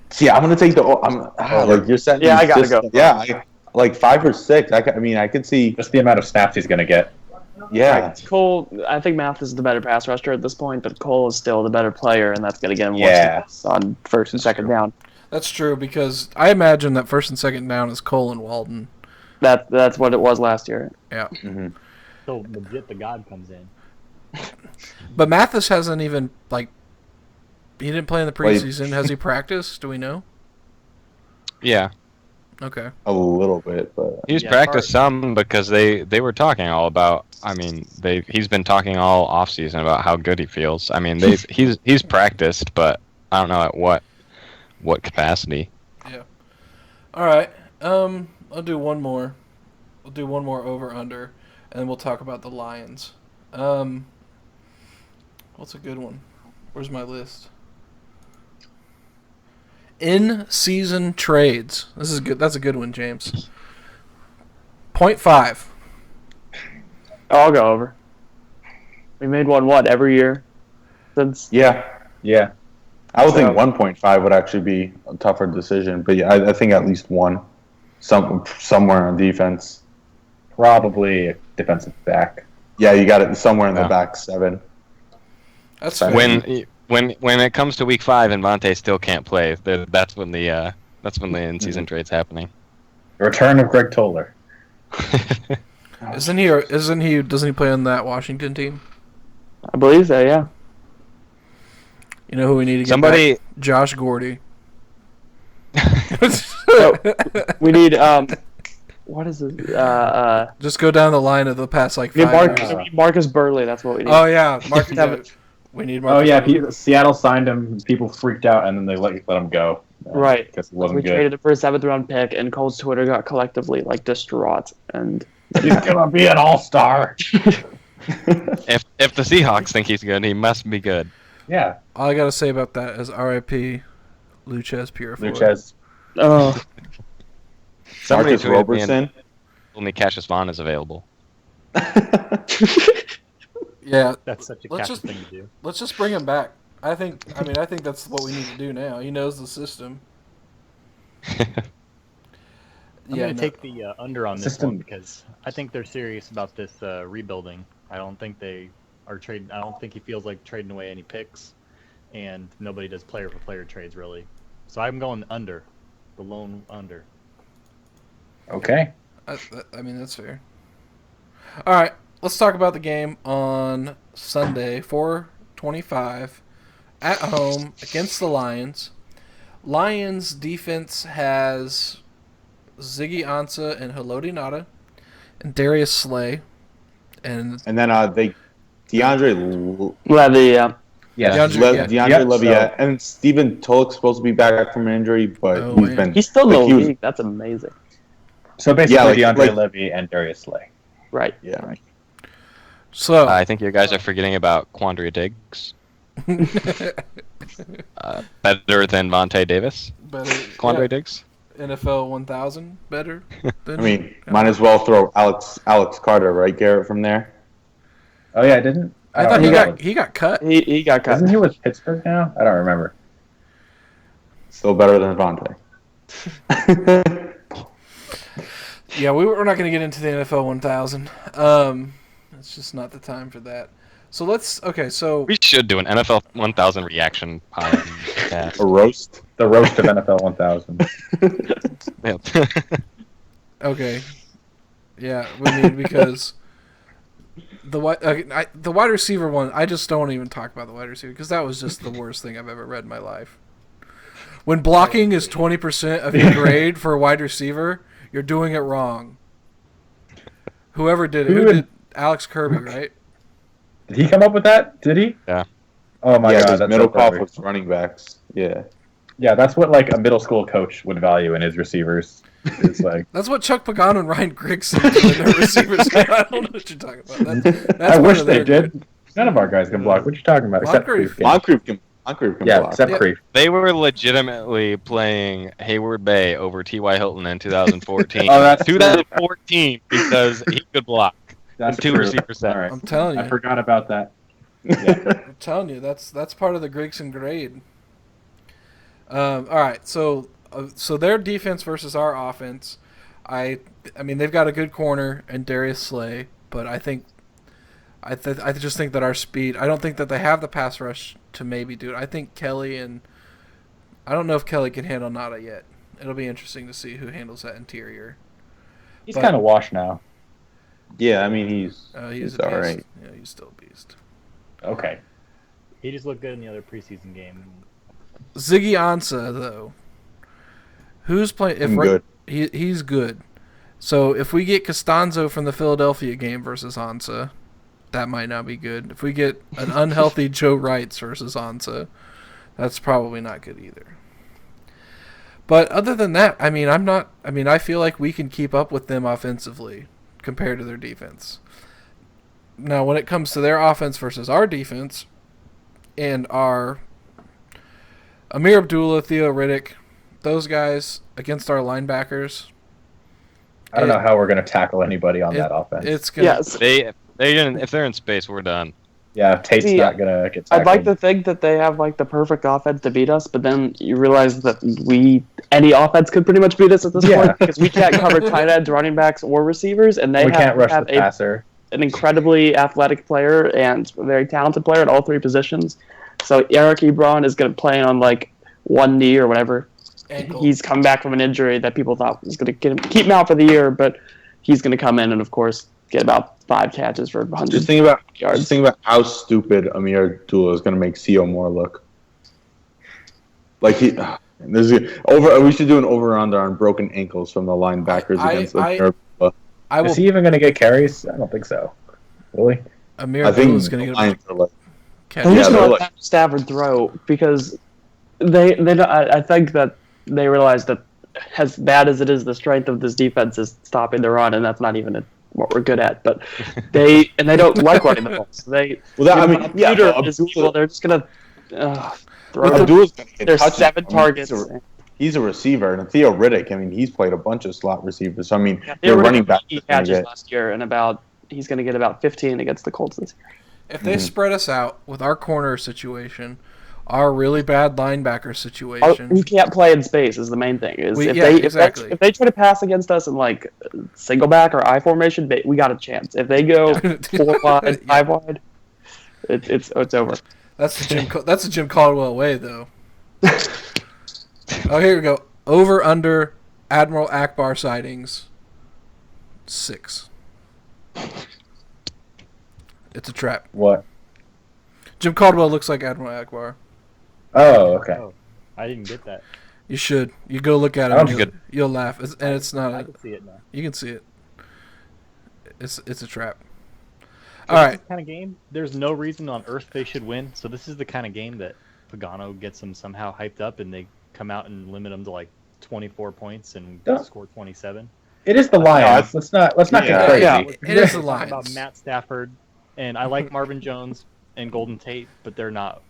See, I'm going to take like you're setting. Yeah, I got to go. Yeah, like 5 or 6. I could see just the amount of snaps he's going to get. Yeah, Cole. I think Mathis is the better pass rusher at this point, but Cole is still the better player, and that's going to get him on first and second down. That's true, because I imagine that first and second down is Cole and Walden. That's what it was last year. Yeah. Mm-hmm. So legit, the God comes in. But Mathis hasn't even, he didn't play in the preseason. Has he practiced? Do we know? Yeah. Okay. A little bit, but He's practiced some because they were talking all about. I mean, he's been talking all off season about how good he feels. I mean, he's practiced, but I don't know at what capacity. Yeah. All right. I'll do one more. We'll do one more over under, and then we'll talk about the Lions. What's a good one? Where's my list? In-season trades. This is good. That's a good one, James. 0.5. I'll go over. We made one every year since. Yeah. I would think 1.5 would actually be a tougher decision, but yeah, I think at least one, somewhere on defense. Probably a defensive back. Yeah, you got it somewhere in the back 7. That's fair. When it comes to week 5 and Vontae still can't play, that's when the in-season trade's happening. The return of Greg Toller. Doesn't he play on that Washington team? I believe so, yeah. You know who we need to get back? Josh Gordy. We need what is it? Just go down the line of the past 5 years. Marcus Burley, that's what we need. Oh yeah, Marcus. We need Marcus. Oh yeah, Seattle signed him. People freaked out, and then they let him go. Right. Because it wasn't we good. traded it for a 7th round pick, and Colts Twitter got collectively distraught. And he's gonna be an all-star. If the Seahawks think he's good, he must be good. Yeah. All I gotta say about that is R.I.P. Luchez Purifoy. Luchez. Oh. Somebody Marcus Robertson. Told me Cassius Vaughn is available. Yeah, That's such a Cassius thing to do. Let's just bring him back. I think that's what we need to do now. He knows the system. I'm going to take the under on this one because I think they're serious about this rebuilding. I don't think they are trading. I don't think he feels like trading away any picks, and nobody does player-for-player trades really. So I'm going under, the lone under. Okay. I mean, that's fair. All right, let's talk about the game on Sunday, 4:25, at home against the Lions. Lions defense has Ziggy Ansah and Haloti Ngata and Darius Slay. And then DeAndre Levy, yeah. DeAndre Levy, and Stephen Tulloch's supposed to be back from an injury, but he's still in the league. That's amazing. So basically, DeAndre Levy and Darius Slay. Right. Yeah. So I think you guys are forgetting about Quandre Diggs. Better than Vontae Davis. Quandre Diggs. NFL 1000 better. Might as well throw Alex Carter, right, Garrett, from there. Oh yeah, I didn't. I thought he got cut. He got cut. Isn't he with Pittsburgh now? I don't remember. Still better than Vontae. Yeah, we're not going to get into the NFL 1000. It's just not the time for that. So we should do an NFL 1000 reaction podcast. A roast? The roast of NFL 1000. Okay. Yeah, we need, because the wide receiver one, I just don't even talk about the wide receiver because that was just the worst thing I've ever read in my life. When blocking is 20% of your grade for a wide receiver, you're doing it wrong. Whoever did it, who did Alex Kirby, right? Did he come up with that? Did he? Yeah. Oh my god, that's Middlecoff was running backs. Yeah. Yeah, that's what a middle school coach would value in his receivers. It's like that's what Chuck Pagano and Ryan Grigson do in their receivers. I don't know what you're talking about. That's I wish they did. None of our guys can block. What are you talking about? Except Creef. Moncrief can block. Except Creef. They were legitimately playing Hayward Bay over T.Y. Hilton in 2014. Oh, that's 2014 because he could block. That's two receivers set. Right. I'm telling you. I forgot about that. Yeah. I'm telling you, that's part of the Grigson grade. All right, so their defense versus our offense, I mean they've got a good corner and Darius Slay, but I just think that our speed, I don't think that they have the pass rush to maybe do it. I think Kelly, and I don't know if Kelly can handle Ngata yet. It'll be interesting to see who handles that interior. He's kind of washed now. Yeah, I mean he's all right. Yeah, he's still a beast. Okay. He just looked good in the other preseason game. Ziggy Ansah, though, who's playing? Good. He's good. So if we get Costanzo from the Philadelphia game versus Ansah, that might not be good. If we get an unhealthy Joe Wrights versus Ansah, that's probably not good either. But other than that, I feel like we can keep up with them offensively compared to their defense. Now, when it comes to their offense versus our defense, and our Amir Abdullah, Theo Riddick, those guys against our linebackers, I don't know how we're going to tackle anybody on that offense. It's gonna, Yes. If they're in space, we're done. Yeah, Tate's not going to get tackled. I'd like to think that they have the perfect offense to beat us, but then you realize that any offense could pretty much beat us at this point because we can't cover tight ends, running backs, or receivers, and they can't rush the passer. An incredibly athletic player and a very talented player at all three positions. So Eric Ebron is going to play on one knee or whatever. Ankle. He's come back from an injury that people thought was going to keep him out for the year, but he's going to come in and, of course, get about 5 catches for 100 yards. Just think about how stupid Amir Abdullah is going to make Co Moore look. We should do an over-under on broken ankles from the linebackers against Amir Abdullah. Is he even going to get carries? I don't think so. Really? Amir Abdullah is going to get They're just going to let Stafford throw because I think that they realize that as bad as it is, the strength of this defense is stopping the run, and that's not even what we're good at. But they don't like running the ball. So they're just gonna throw. Abdul's gonna get There's touches. 7 targets. He's a receiver, and Theo Riddick. I mean, he's played a bunch of slot receivers. So I mean, Theo they're running back. He catches last year, and he's going to get about 15 against the Colts this year. If they spread us out with our corner situation, our really bad linebacker situation, we can't play in space is the main thing. If they try to pass against us in like single back or I formation, we got a chance. If they go 4 wide, 5 wide, it's over. That's the Jim Caldwell way, though. Oh, here we go. Over under Admiral Akbar sightings 6. It's a trap. What? Jim Caldwell looks like Admiral Akbar. Oh, okay. Oh, I didn't get that. You should. You go look at it. You'll laugh. It's not. I can see it now. You can see it. It's a trap. All right. This kind of game, there's no reason on earth they should win. So this is the kind of game that Pagano gets them somehow hyped up, and they come out and limit them to like 24 points and score 27. It is the Lions. Let's not get crazy. Yeah, it is the Lions. About Matt Stafford, and I like Marvin Jones and Golden Tate, but they're not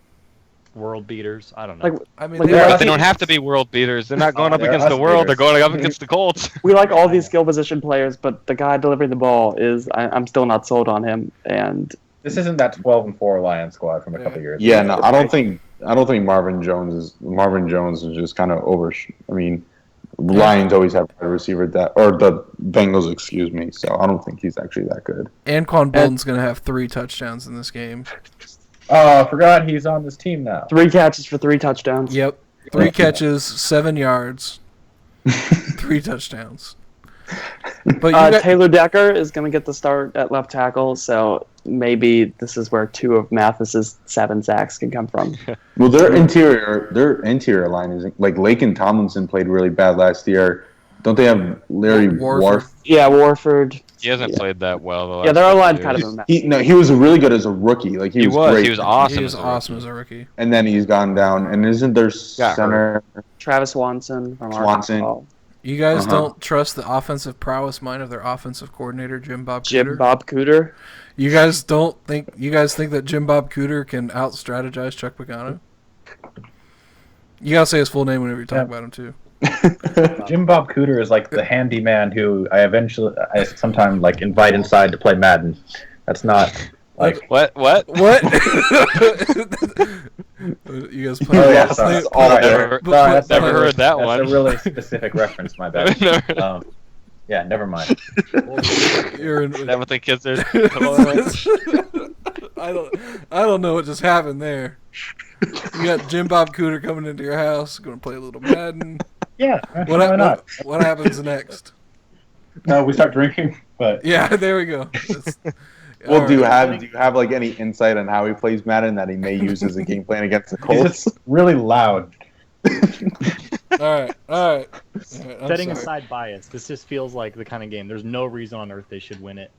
world beaters. I don't know. They don't have to be world beaters. They're not going up against the world. They're going up against the Colts. We like all these skill position players, but the guy delivering the ball I'm still not sold on him. And this isn't that 12-4 Lions squad from a couple years. Yeah, no, I don't think Marvin Jones is just kind of over. I mean, Lions always have a receiver or the Bengals, excuse me. So I don't think he's actually that good. Anquan Bolden's going to have 3 touchdowns in this game. Oh, I forgot he's on this team now. 3 catches for 3 touchdowns. Yep. 3 catches, 7 yards, 3 touchdowns. But Taylor Decker is going to get the start at left tackle, so maybe this is where 2 of Mathis's 7 sacks can come from. Well, their interior line is like Laken Tomlinson played really bad last year. Don't they have Larry Warford? Yeah, Warford. He hasn't played that well. Their O-line kind of a mess. He was really good as a rookie. Like he was great. He was awesome. He was awesome as a rookie. And then he's gone down. And isn't there center Travis Swanson from Arkansas? You guys don't trust the offensive prowess mind of their offensive coordinator, Jim Bob Cooter? You guys think that Jim Bob Cooter can out-strategize Chuck Pagano? You gotta say his full name whenever you talk about him, too. Jim Bob Cooter is like the handyman who I sometimes like invite inside to play Madden. That's not like what? You guys play? Oh, yeah, sorry. Never heard that one. That's a really specific reference. My bad. Yeah, never mind. Is that what the kids are? I don't know what just happened there. You got Jim Bob Cooter coming into your house, going to play a little Madden. Yeah, why not? What happens next? No, we start drinking. But yeah, there we go. Well, do you have like any insight on how he plays Madden that he may use as a game plan against the Colts? He's really loud. All right. Setting aside bias, this just feels like the kind of game. There's no reason on earth they should win it.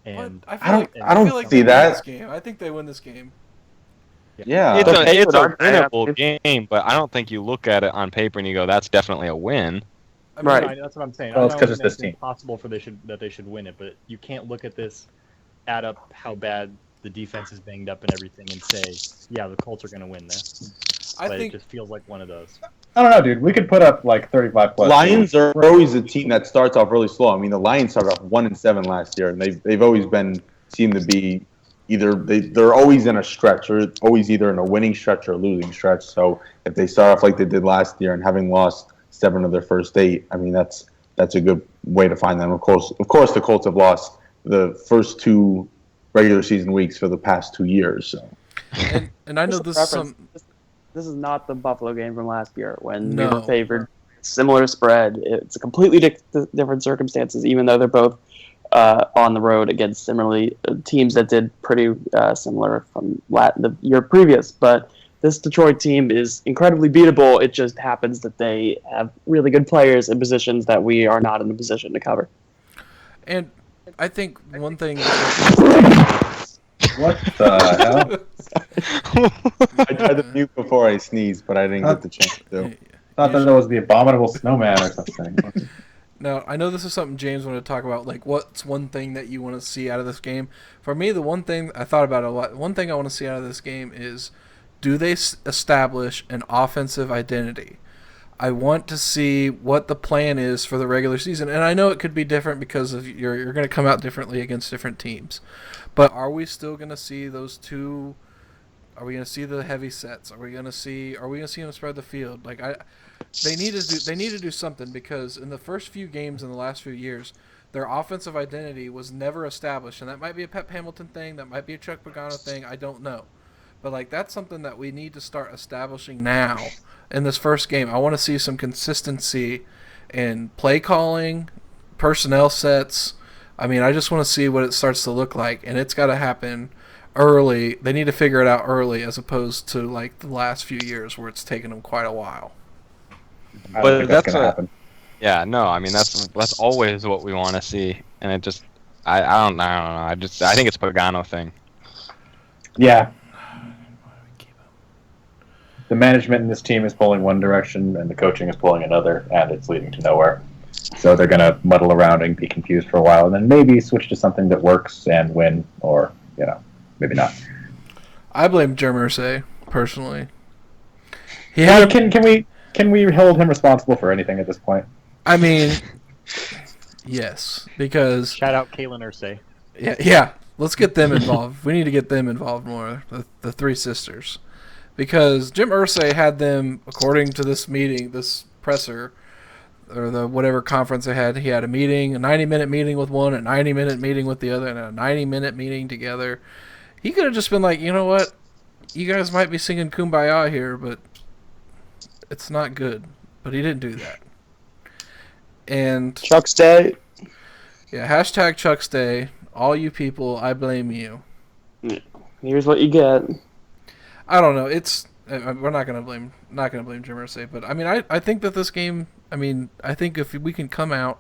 And I don't see that. I think they win this game. Yeah, it's a winnable game, but I don't think you look at it on paper and you go, "That's definitely a win." Right. That's what I'm saying. Well, it's because it's this team. It's possible that they should win it, but you can't look at this, add up how bad the defense is banged up and everything, and say, "Yeah, the Colts are going to win this." It just feels like one of those. I don't know, dude. We could put up like 35 plus. Lions are always a team that starts off really slow. I mean, the Lions started off 1-7 last year, and they've always seemed to be either they're always in a stretch, or always either in a winning stretch or a losing stretch. So if they start off like they did last year and having lost 7 of their first 8, I mean that's a good way to find them. Of course, the Colts have lost the first 2 regular season weeks for the past 2 years. So. And I know this is not the Buffalo game from last year when we were favored. Similar spread. It's a completely different circumstances, even though they're both on the road against similarly teams that did pretty similar from the year previous. But this Detroit team is incredibly beatable. It just happens that they have really good players in positions that we are not in a position to cover. And I think one thing... What the hell? I tried to mute before I sneezed, but I didn't get the chance to. thought that was the abominable snowman or something. Now, I know this is something James wanted to talk about. Like, what's one thing that you want to see out of this game? For me, the one thing I thought about a lot. One thing I want to see out of this game is, do they establish an offensive identity? I want to see what the plan is for the regular season, and I know it could be different because of you're going to come out differently against different teams. But are we still going to see those two? Are we going to see the heavy sets? Are we going to see them spread the field? Like they need to do something, because in the first few games in the last few years, their offensive identity was never established, and that might be a Pep Hamilton thing, that might be a Chuck Pagano thing, I don't know. But like that's something that we need to start establishing now in this first game. I want to see some consistency in play calling, personnel sets. I mean, I just want to see what it starts to look like, and it's got to happen early. They need to figure it out early, as opposed to like the last few years where it's taken them quite a while. But that's gonna happen. Yeah, no, I mean that's always what we want to see, and it just I don't know. I think it's a Pagano thing. Yeah. The management in this team is pulling one direction, and the coaching is pulling another, and it's leading to nowhere. So they're going to muddle around and be confused for a while, and then maybe switch to something that works and win, or maybe not. I blame Jim Irsay personally. Can we hold him responsible for anything at this point? I mean, yes, because shout out Kalen Irsay. Yeah. Let's get them involved. We need to get them involved more. The three sisters, because Jim Irsay had them, according to this meeting, this presser, or the whatever conference they had. He had a meeting, a 90-minute meeting with one, a 90-minute meeting with the other, and a 90-minute meeting together. He could have just been like, you know what, you guys might be singing Kumbaya here, but it's not good. But he didn't do that. And Chuck's Day. Yeah, hashtag Chuck's Day. All you people, I blame you. Here's what you get. I don't know. We're not gonna blame Jim Irsay, but I mean, I think that this game. I mean, I think if we can come out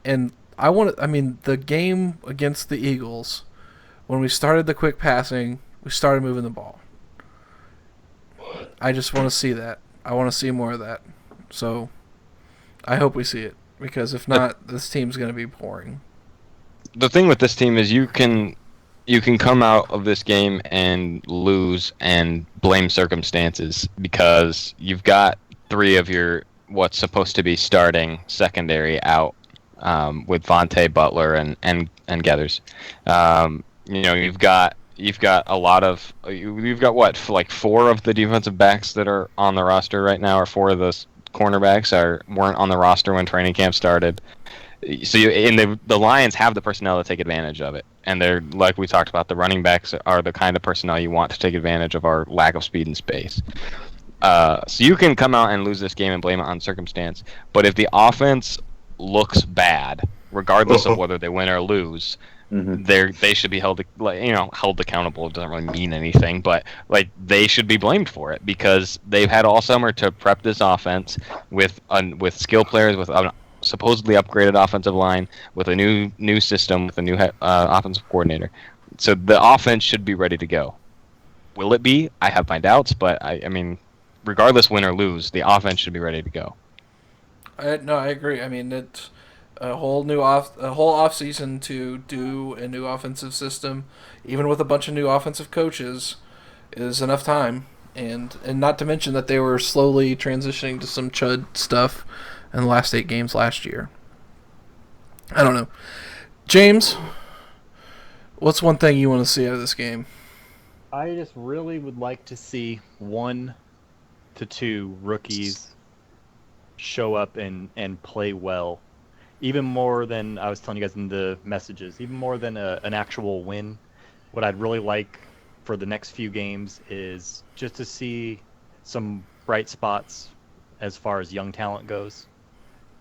and the game against the Eagles, when we started the quick passing, we started moving the ball. I just want to see that. I want to see more of that. So I hope we see it, because if not, this team's going to be boring. The thing with this team is you can come out of this game and lose and blame circumstances, because you've got three of your what's supposed to be starting secondary out, with Vontae, Butler, and Gathers. You've got a lot of you've got like four of the defensive backs that are on the roster right now, or four of the cornerbacks weren't on the roster when training camp started. So the Lions have the personnel to take advantage of it, and they're, like we talked about, the running backs are the kind of personnel you want to take advantage of our lack of speed and space. So you can come out and lose this game and blame it on circumstance, but if the offense looks bad, regardless of whether they win or lose, they should be held accountable. It doesn't really mean anything, but like they should be blamed for it, because they've had all summer to prep this offense with skill players, with an supposedly upgraded offensive line, with a new system, with a new offensive coordinator. So the offense should be ready to go. Will it be? I have my doubts, but I mean, regardless, win or lose, the offense should be ready to go. No, I agree. I mean, it's a whole off season to do a new offensive system, even with a bunch of new offensive coaches, is enough time. And not to mention that they were slowly transitioning to some chud stuff in the last 8 games last year. I don't know. James, what's one thing you want to see out of this game? I just really would like to see 1 to 2 rookies show up and play well. Even more than I was telling you guys in the messages, even more than an actual win. What I'd really like for the next few games is just to see some bright spots as far as young talent goes.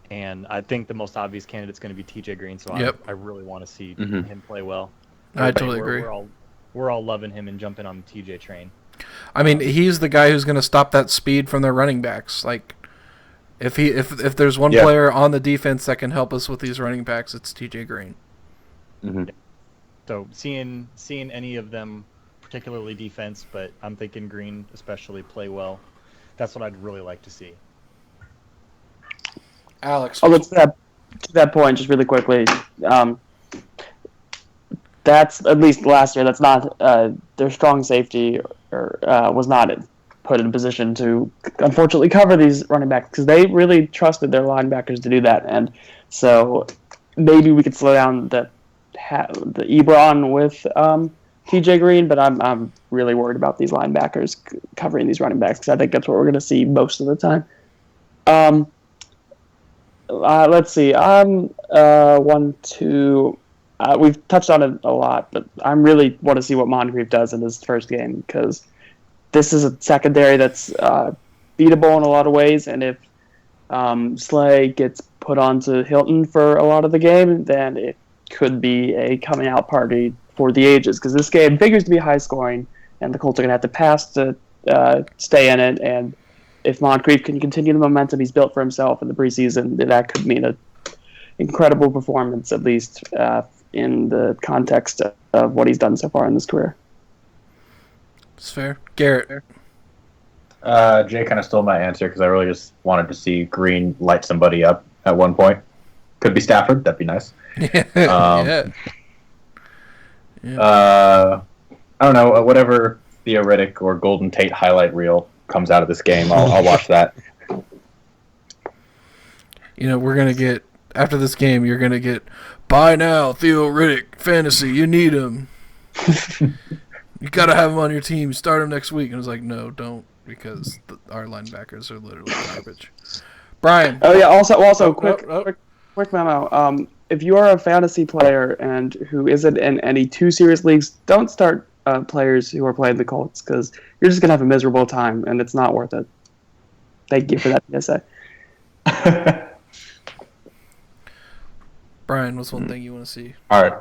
And I think the most obvious candidate is going to be TJ Green, so I really want to see him play well. I totally agree. We're all loving him and jumping on the TJ train. I mean, he's the guy who's going to stop that speed from their running backs. Like, if there's one player on the defense that can help us with these running backs, it's TJ Green. Mm-hmm. So seeing any of them, particularly defense, but I'm thinking Green especially, play well, that's what I'd really like to see. Alex. Oh, to that point, just really quickly. That's at least last year. That's not their strong safety or was not put in a position to unfortunately cover these running backs because they really trusted their linebackers to do that, and so maybe we could slow down the Ebron with TJ Green, but I'm really worried about these linebackers covering these running backs because I think that's what we're going to see most of the time. Let's see. One, two. We've touched on it a lot, but I really want to see what Moncrief does in his first game because this is a secondary that's beatable in a lot of ways, and if Slay gets put onto Hilton for a lot of the game, then it could be a coming out party for the ages because this game figures to be high scoring, and the Colts are going to have to pass to stay in it, and if Moncrief can continue the momentum he's built for himself in the preseason, that could mean an incredible performance, at least in the context of what he's done so far in his career. It's fair. Garrett. Jay kind of stole my answer because I really just wanted to see Green light somebody up at one point. Could be Stafford. That'd be nice. Yeah. I don't know. Whatever Theo Riddick or Golden Tate highlight reel comes out of this game, I'll watch that. We're going to get, after this game, you're going to get, buy now, Theo Riddick, fantasy, you need him. You got to have him on your team, start him next week. And I was like, no, don't, because our linebackers are literally garbage. Brian. Oh, yeah, also quick memo. If you are a fantasy player and who isn't in any too serious leagues, don't start players who are playing the Colts because you're just going to have a miserable time, and it's not worth it. Thank you for that PSA. Brian, what's one thing you want to see? All right.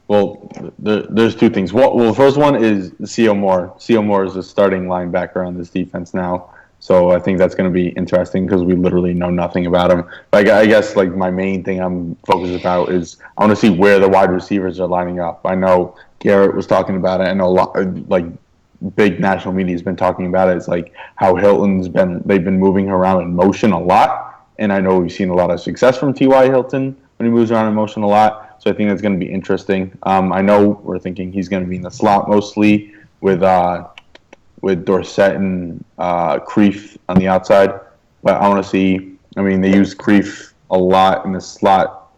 Well, there's two things. Well, the first one is C.O. Moore. C.O. Moore is the starting linebacker on this defense now. So I think that's going to be interesting because we literally know nothing about him. But I guess like my main thing I'm focused about is I want to see where the wide receivers are lining up. I know Garrett was talking about it, and a lot like big national media has been talking about it. It's like how they've been moving around in motion a lot, and I know we've seen a lot of success from T.Y. Hilton when he moves around in motion a lot. So I think that's going to be interesting. I know we're thinking he's going to be in the slot mostly with Dorsett and Kreef on the outside. But I want to see, they use Kreef a lot in the slot.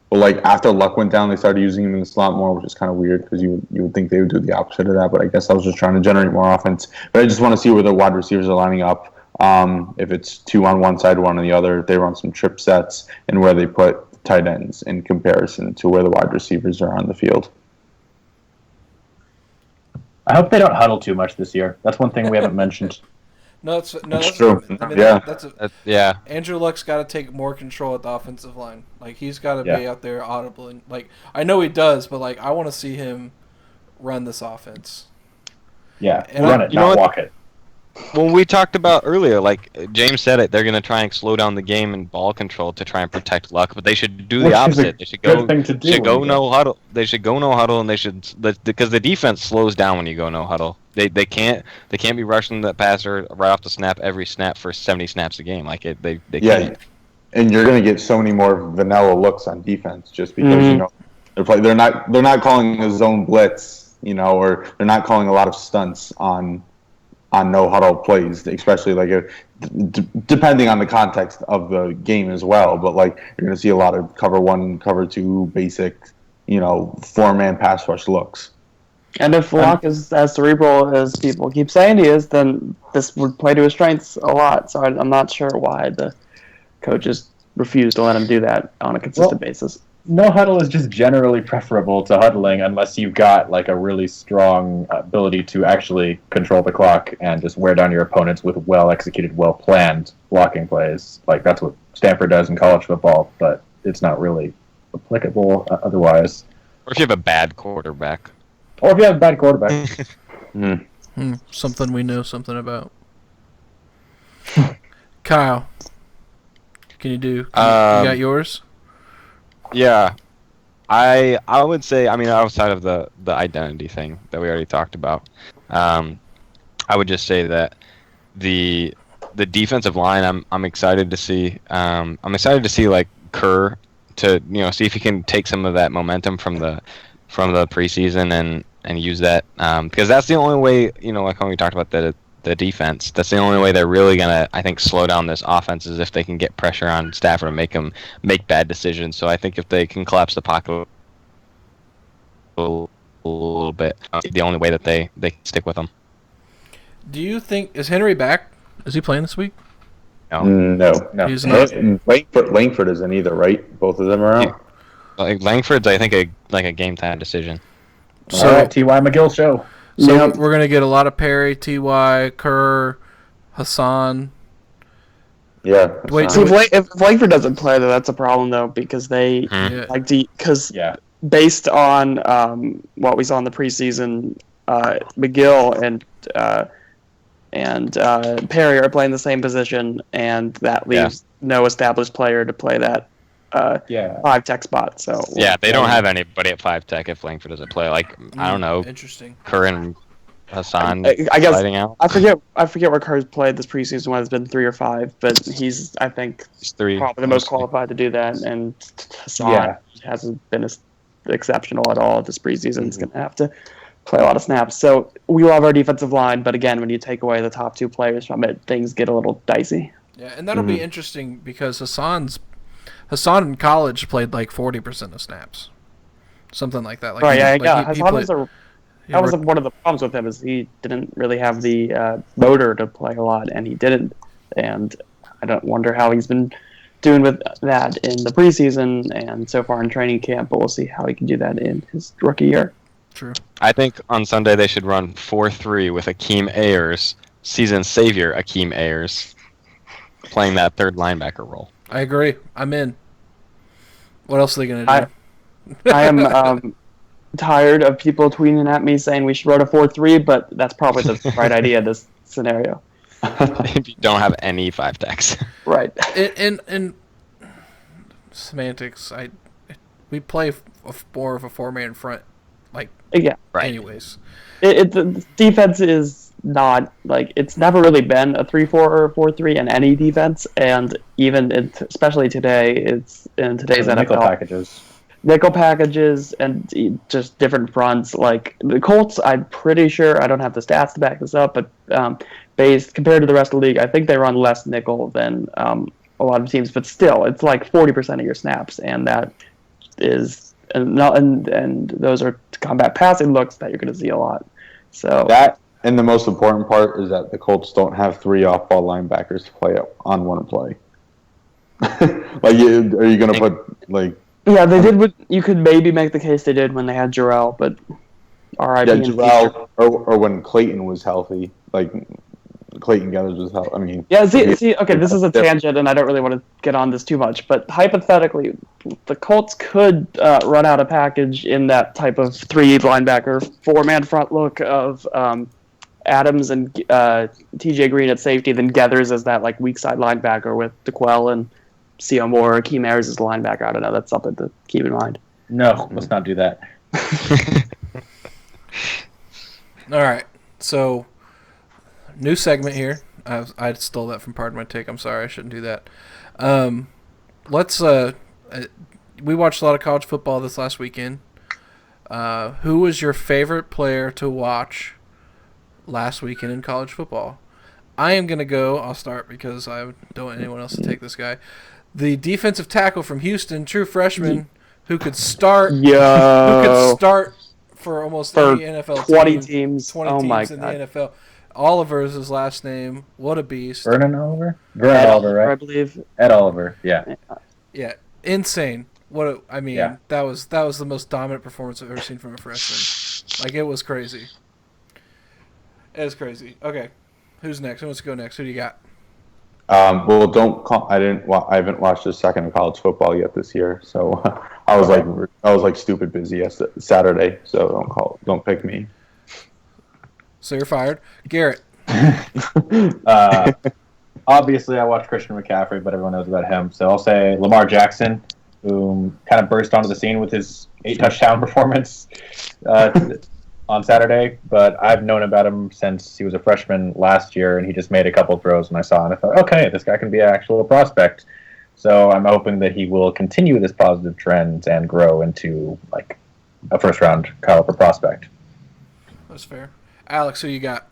But like after Luck went down, they started using him in the slot more, which is kind of weird because you would think they would do the opposite of that. But I guess I was just trying to generate more offense. But I just want to see where the wide receivers are lining up. If it's two on one side, one on the other, if they run some trip sets, and where they put tight ends in comparison to where the wide receivers are on the field. I hope they don't huddle too much this year. That's one thing we haven't mentioned. That's true. Yeah. Andrew Luck's got to take more control at the offensive line. Like he's got to be out there audibling. Like I know he does, but like I want to see him run this offense. Yeah, and run it, not walk it. When we talked about earlier, like James said it, they're going to try and slow down the game and ball control to try and protect Luck, but they should do the opposite. They should go no huddle. They should go no huddle, and they should because the defense slows down when you go no huddle. They can't be rushing the passer right off the snap every snap for 70 snaps a game. Like they can't. And you're going to get so many more vanilla looks on defense just because they're not calling a zone blitz, or they're not calling a lot of stunts on no huddle plays, especially depending on the context of the game as well. But like you're going to see a lot of cover one, cover two, basic, 4-man pass rush looks. And if Locke is as cerebral as people keep saying he is, then this would play to his strengths a lot. So I'm not sure why the coaches refuse to let him do that on a consistent basis. No huddle is just generally preferable to huddling unless you've got like a really strong ability to actually control the clock and just wear down your opponents with well-executed, well-planned blocking plays. Like that's what Stanford does in college football, but it's not really applicable otherwise. Or if you have a bad quarterback. Something we know something about. Kyle, can you do? You got yours? Yeah, I would say, outside of the identity thing that we already talked about, I would just say that the the defensive line, I'm excited to see. I'm excited to see like Kerr to see if he can take some of that momentum from the preseason and use that because that's the only way like when we talked about the defense. That's the only way they're really gonna, I think, slow down this offense is if they can get pressure on Stafford and make him make bad decisions. So I think if they can collapse the pocket a little bit, the only way that they can stick with them. Do you think is Henry back? Is he playing this week? No. He's not. Langford isn't either, right? Both of them are out. Langford's, I think, a game time decision. So, all right, T.Y. McGill show. So we're going to get a lot of Perry, T.Y., Kerr, Hassan. Yeah. Wait, so if Langford doesn't play, though, that's a problem, though, because they based on what we saw in the preseason, McGill and Perry are playing the same position, and that leaves no established player to play that 5-tech spot. So they don't have anybody at 5-tech if Langford doesn't play. Like I don't know, interesting. Kerr and Hassan. I guess out. I forget where Kerr's played this preseason. Whether it's been 3 or 5, but he's I think 3, probably the most qualified to do that. And Hassan hasn't been exceptional at all this preseason. He's going to have to play a lot of snaps. So we love our defensive line, but again, when you take away the top 2 players from it, things get a little dicey. Yeah, and that'll be interesting because Hassan in college played like 40% of snaps, something like that. Like Hassan was one of the problems with him is he didn't really have the motor to play a lot, and he didn't. And I don't wonder how he's been doing with that in the preseason and so far in training camp, but we'll see how he can do that in his rookie year. True. I think on Sunday they should run 4-3 with Akeem Ayers, season savior Akeem Ayers, playing that third linebacker role. I agree. I'm in. What else are they going to do? I am tired of people tweeting at me saying we should run a 4-3, but that's probably the right idea in this scenario. If you don't have any 5-techs. Right. In semantics, we play more of a 4-man front. Anyways. The defense is not, it's never really been a 3-4 or a 4-3 in any defense, and even, especially today, it's in today's NFL. Nickel packages and just different fronts. Like, the Colts, I'm pretty sure, I don't have the stats to back this up, but compared to the rest of the league, I think they run less nickel than a lot of teams, but still, it's like 40% of your snaps, and that is... And those are to combat passing looks that you're going to see a lot. So that, and the most important part is that the Colts don't have 3 off-ball linebackers to play on one play. Are you going to put Yeah, they did. You could maybe make the case they did when they had Jarrell, but R.I.P. Jarrell or when Clayton was healthy, Clayton Gathers was healthy. I mean, okay, this is a tangent, and I don't really want to get on this too much, but hypothetically, the Colts could run out a package in that type of 3 linebacker, 4-man front look of Adams and T.J. Green at safety, then Gathers as that weak side linebacker with DeQuell and C.O. Moore, Akeem Ayers as the linebacker. I don't know. That's something to keep in mind. No, let's not do that. All right, so... New segment here. I stole that from Pardon My Take. I'm sorry. I shouldn't do that. Let's. We watched a lot of college football this last weekend. Who was your favorite player to watch last weekend in college football? I am going to go. I'll start because I don't want anyone else to take this guy. The defensive tackle from Houston, true freshman, who could start. Who could start for almost any NFL 20 teams. 20 teams in the NFL. Oliver is his last name. What a beast. Vernon Oliver, right? I believe. Ed Oliver, yeah. Yeah, insane. That was the most dominant performance I've ever seen from a freshman. It was crazy. It was crazy. Okay, who's next? Who wants to go next? Who do you got? Well, don't call. I haven't watched a second of college football yet this year, so I was stupid busy Saturday. So don't pick me. So you're fired. Garrett. Obviously, I watched Christian McCaffrey, but everyone knows about him. So I'll say Lamar Jackson, who kind of burst onto the scene with his 8-touchdown performance on Saturday, but I've known about him since he was a freshman last year, and he just made a couple throws when I saw him. I thought, okay, this guy can be an actual prospect. So I'm hoping that he will continue this positive trend and grow into like a first-round caliber prospect. That's fair. Alex, who you got?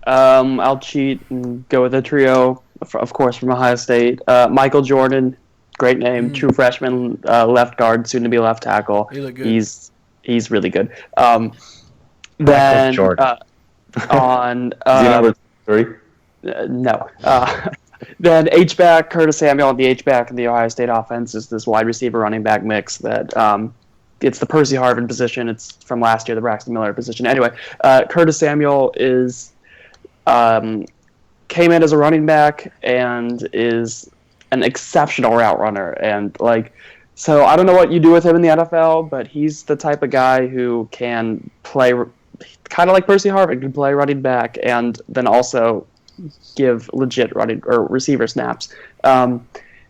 I'll cheat and go with a trio, of course, from Ohio State. Michael Jordan, great name, true freshman, left guard, soon to be left tackle. He looked good. He's really good. Then on is he number 3? No. Then H-back, Curtis Samuel, the H-back in the Ohio State offense is this wide receiver running back mix that it's the Percy Harvin position. It's from last year, the Braxton Miller position. Anyway, Curtis Samuel came in as a running back and is an exceptional route runner. And so I don't know what you do with him in the NFL, but he's the type of guy who can play kind of like Percy Harvin, can play running back and then also give legit running or receiver snaps. And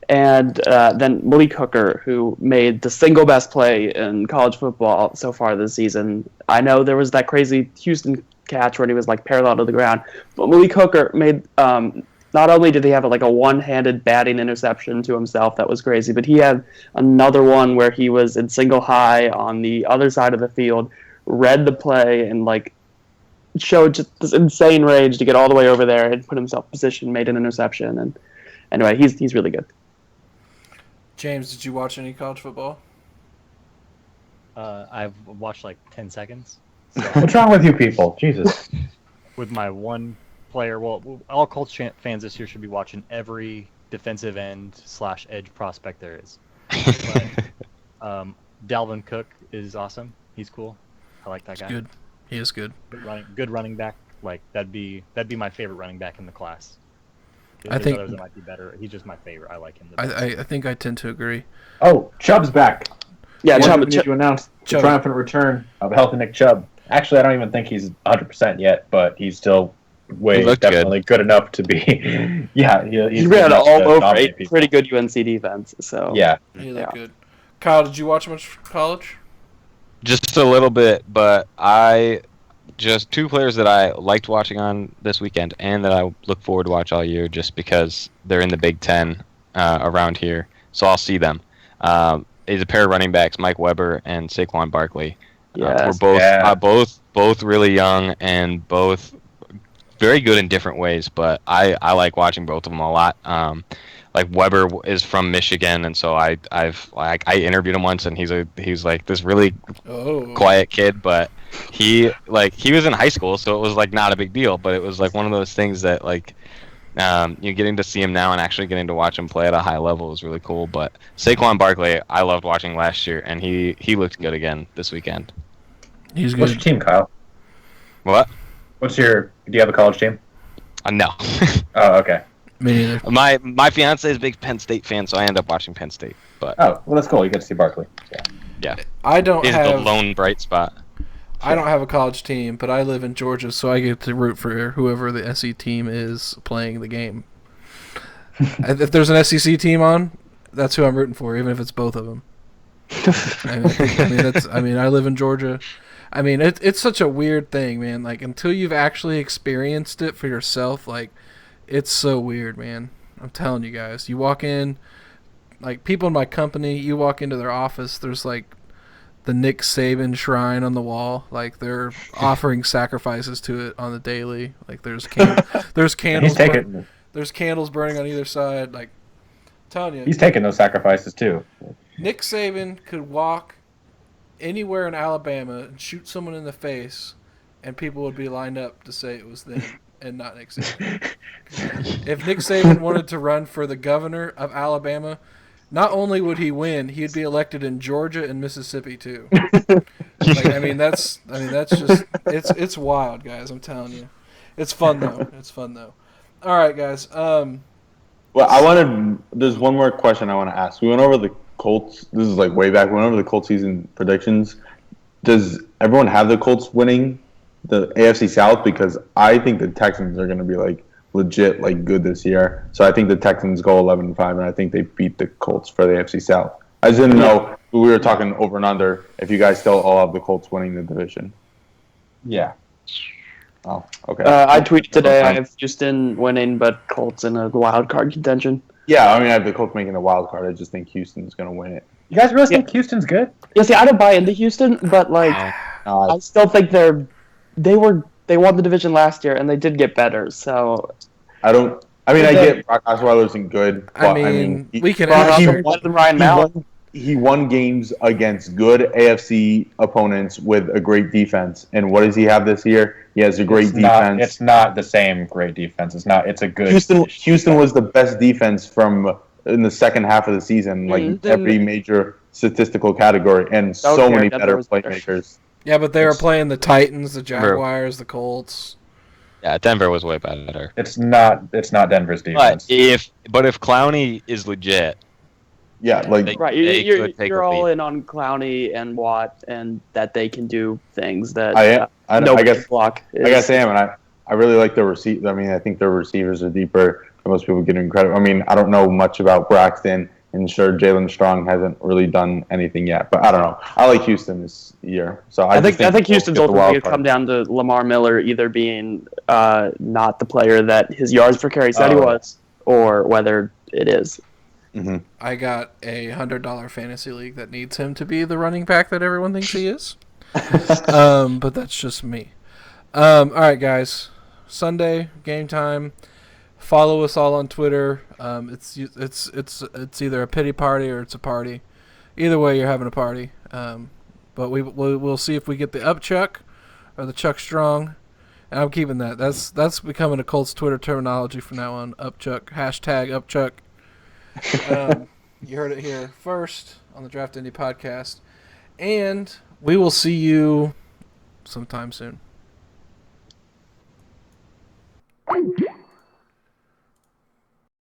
then Malik Hooker, who made the single best play in college football so far this season. I know there was that crazy Houston catch when he was parallel to the ground, but Malik Hooker made not only did he have a one-handed batting interception to himself that was crazy, but he had another one where he was in single high on the other side of the field, read the play, and showed just this insane rage to get all the way over there and put himself in position, made an interception. And anyway, he's really good. James, did you watch any college football? I've watched 10 seconds. So What's wrong with you people? Jesus. with my one player, well, all Colts fans this year should be watching every defensive end / edge prospect there is. But, Dalvin Cook is awesome. He's cool. I like that guy. Good. He is good. Good running back. That'd be my favorite running back in the class. I think others that might be better. He's just my favorite. I like him. I think I tend to agree. Oh, Chubb's back. Yeah, Chubb need to announce the triumphant return of healthy Nick Chubb. Actually, I don't even think he's 100% yet, but he's still definitely good enough to be. Yeah, he ran all over a pretty good UNC defense. So yeah, he looked good. Kyle, did you watch much college? Just a little bit, but just two players that I liked watching on this weekend and that I look forward to watch all year just because they're in the Big Ten around here, so I'll see them. Is a pair of running backs, Mike Weber and Saquon Barkley. We're both really young and both very good in different ways, but I like watching both of them a lot. Weber is from Michigan, and so I interviewed him once, and he's this really quiet kid, but he was in high school, so it was not a big deal, but it was one of those things that getting to see him now and actually getting to watch him play at a high level is really cool. But Saquon Barkley, I loved watching last year, and he looked good again this weekend. He's good. What's your team, Kyle? What? Do you have a college team? No. Oh, okay. Me neither. My fiance is a big Penn State fan, so I end up watching Penn State. But well, that's cool. You get to see Barkley. Yeah. I don't He's have the lone bright spot. I don't have a college team, but I live in Georgia, so I get to root for whoever the SEC team is playing the game. If there's an SEC team on, that's who I'm rooting for, even if it's both of them. I live in Georgia. It's such a weird thing, man. Until you've actually experienced it for yourself, it's so weird, man. I'm telling you guys. You walk in, people in my company, you walk into their office, there's the Nick Saban shrine on the wall. They're offering sacrifices to it on the daily. There's candles. There's candles burning on either side. I'm telling you, he's taking those sacrifices too. Nick Saban could walk anywhere in Alabama and shoot someone in the face, and people would be lined up to say it was them and not Nick Saban. If Nick Saban wanted to run for the governor of Alabama, not only would he win, he'd be elected in Georgia and Mississippi too. That's just it's wild, guys. I'm telling you, it's fun though. All right, guys. There's one more question I want to ask. We went over the Colts. This is way back. We went over the Colts season predictions. Does everyone have the Colts winning the AFC South? Because I think the Texans are going to be legit good this year. So I think the Texans go 11-5, and I think they beat the Colts for the AFC South. I just didn't know, we were talking over and under, if you guys still all have the Colts winning the division. Yeah. Oh, okay. I tweeted today I have Houston winning, but Colts in a wild card contention. Yeah, I mean, I have the Colts making a wild card. I just think Houston's going to win it. You guys really think Houston's good? Yeah, see, I don't buy into Houston, but I still think they won the division last year, and they did get better. So I get Brock Osweiler isn't good. But, we can he won games against good AFC opponents with a great defense. And what does he have this year? He has a great defense. It's not the same great defense. It's a good. Houston was the best defense in the second half of the season, every major statistical category, and so many better playmakers. Yeah, but they were playing the Titans, the Jaguars, the Colts. Yeah, Denver was way better. It's not Denver's defense. But if Clowney is legit, yeah, you're all in on Clowney and Watt, and that they can do things that I guess block. I guess I am, and I really like their receive. I mean, I think their receivers are deeper than most people give them credit. I mean, I don't know much about Braxton, and sure, Jalen Strong hasn't really done anything yet, but I don't know. I like Houston this year, so I think Houston's ultimately going to come down to Lamar Miller either being not the player that his yards per carry said he was, or whether it is. Mm-hmm. I got a $100 fantasy league that needs him to be the running back that everyone thinks he is. But that's just me. All right, guys. Sunday game time. Follow us all on Twitter. It's either a pity party or it's a party. Either way, you're having a party. But we'll see if we get the up Chuck or the Chuck Strong. And I'm keeping that. That's becoming a Colts Twitter terminology from now on. Up Chuck. Hashtag up Chuck. You heard it here first on the Draft Indy podcast. And we will see you sometime soon.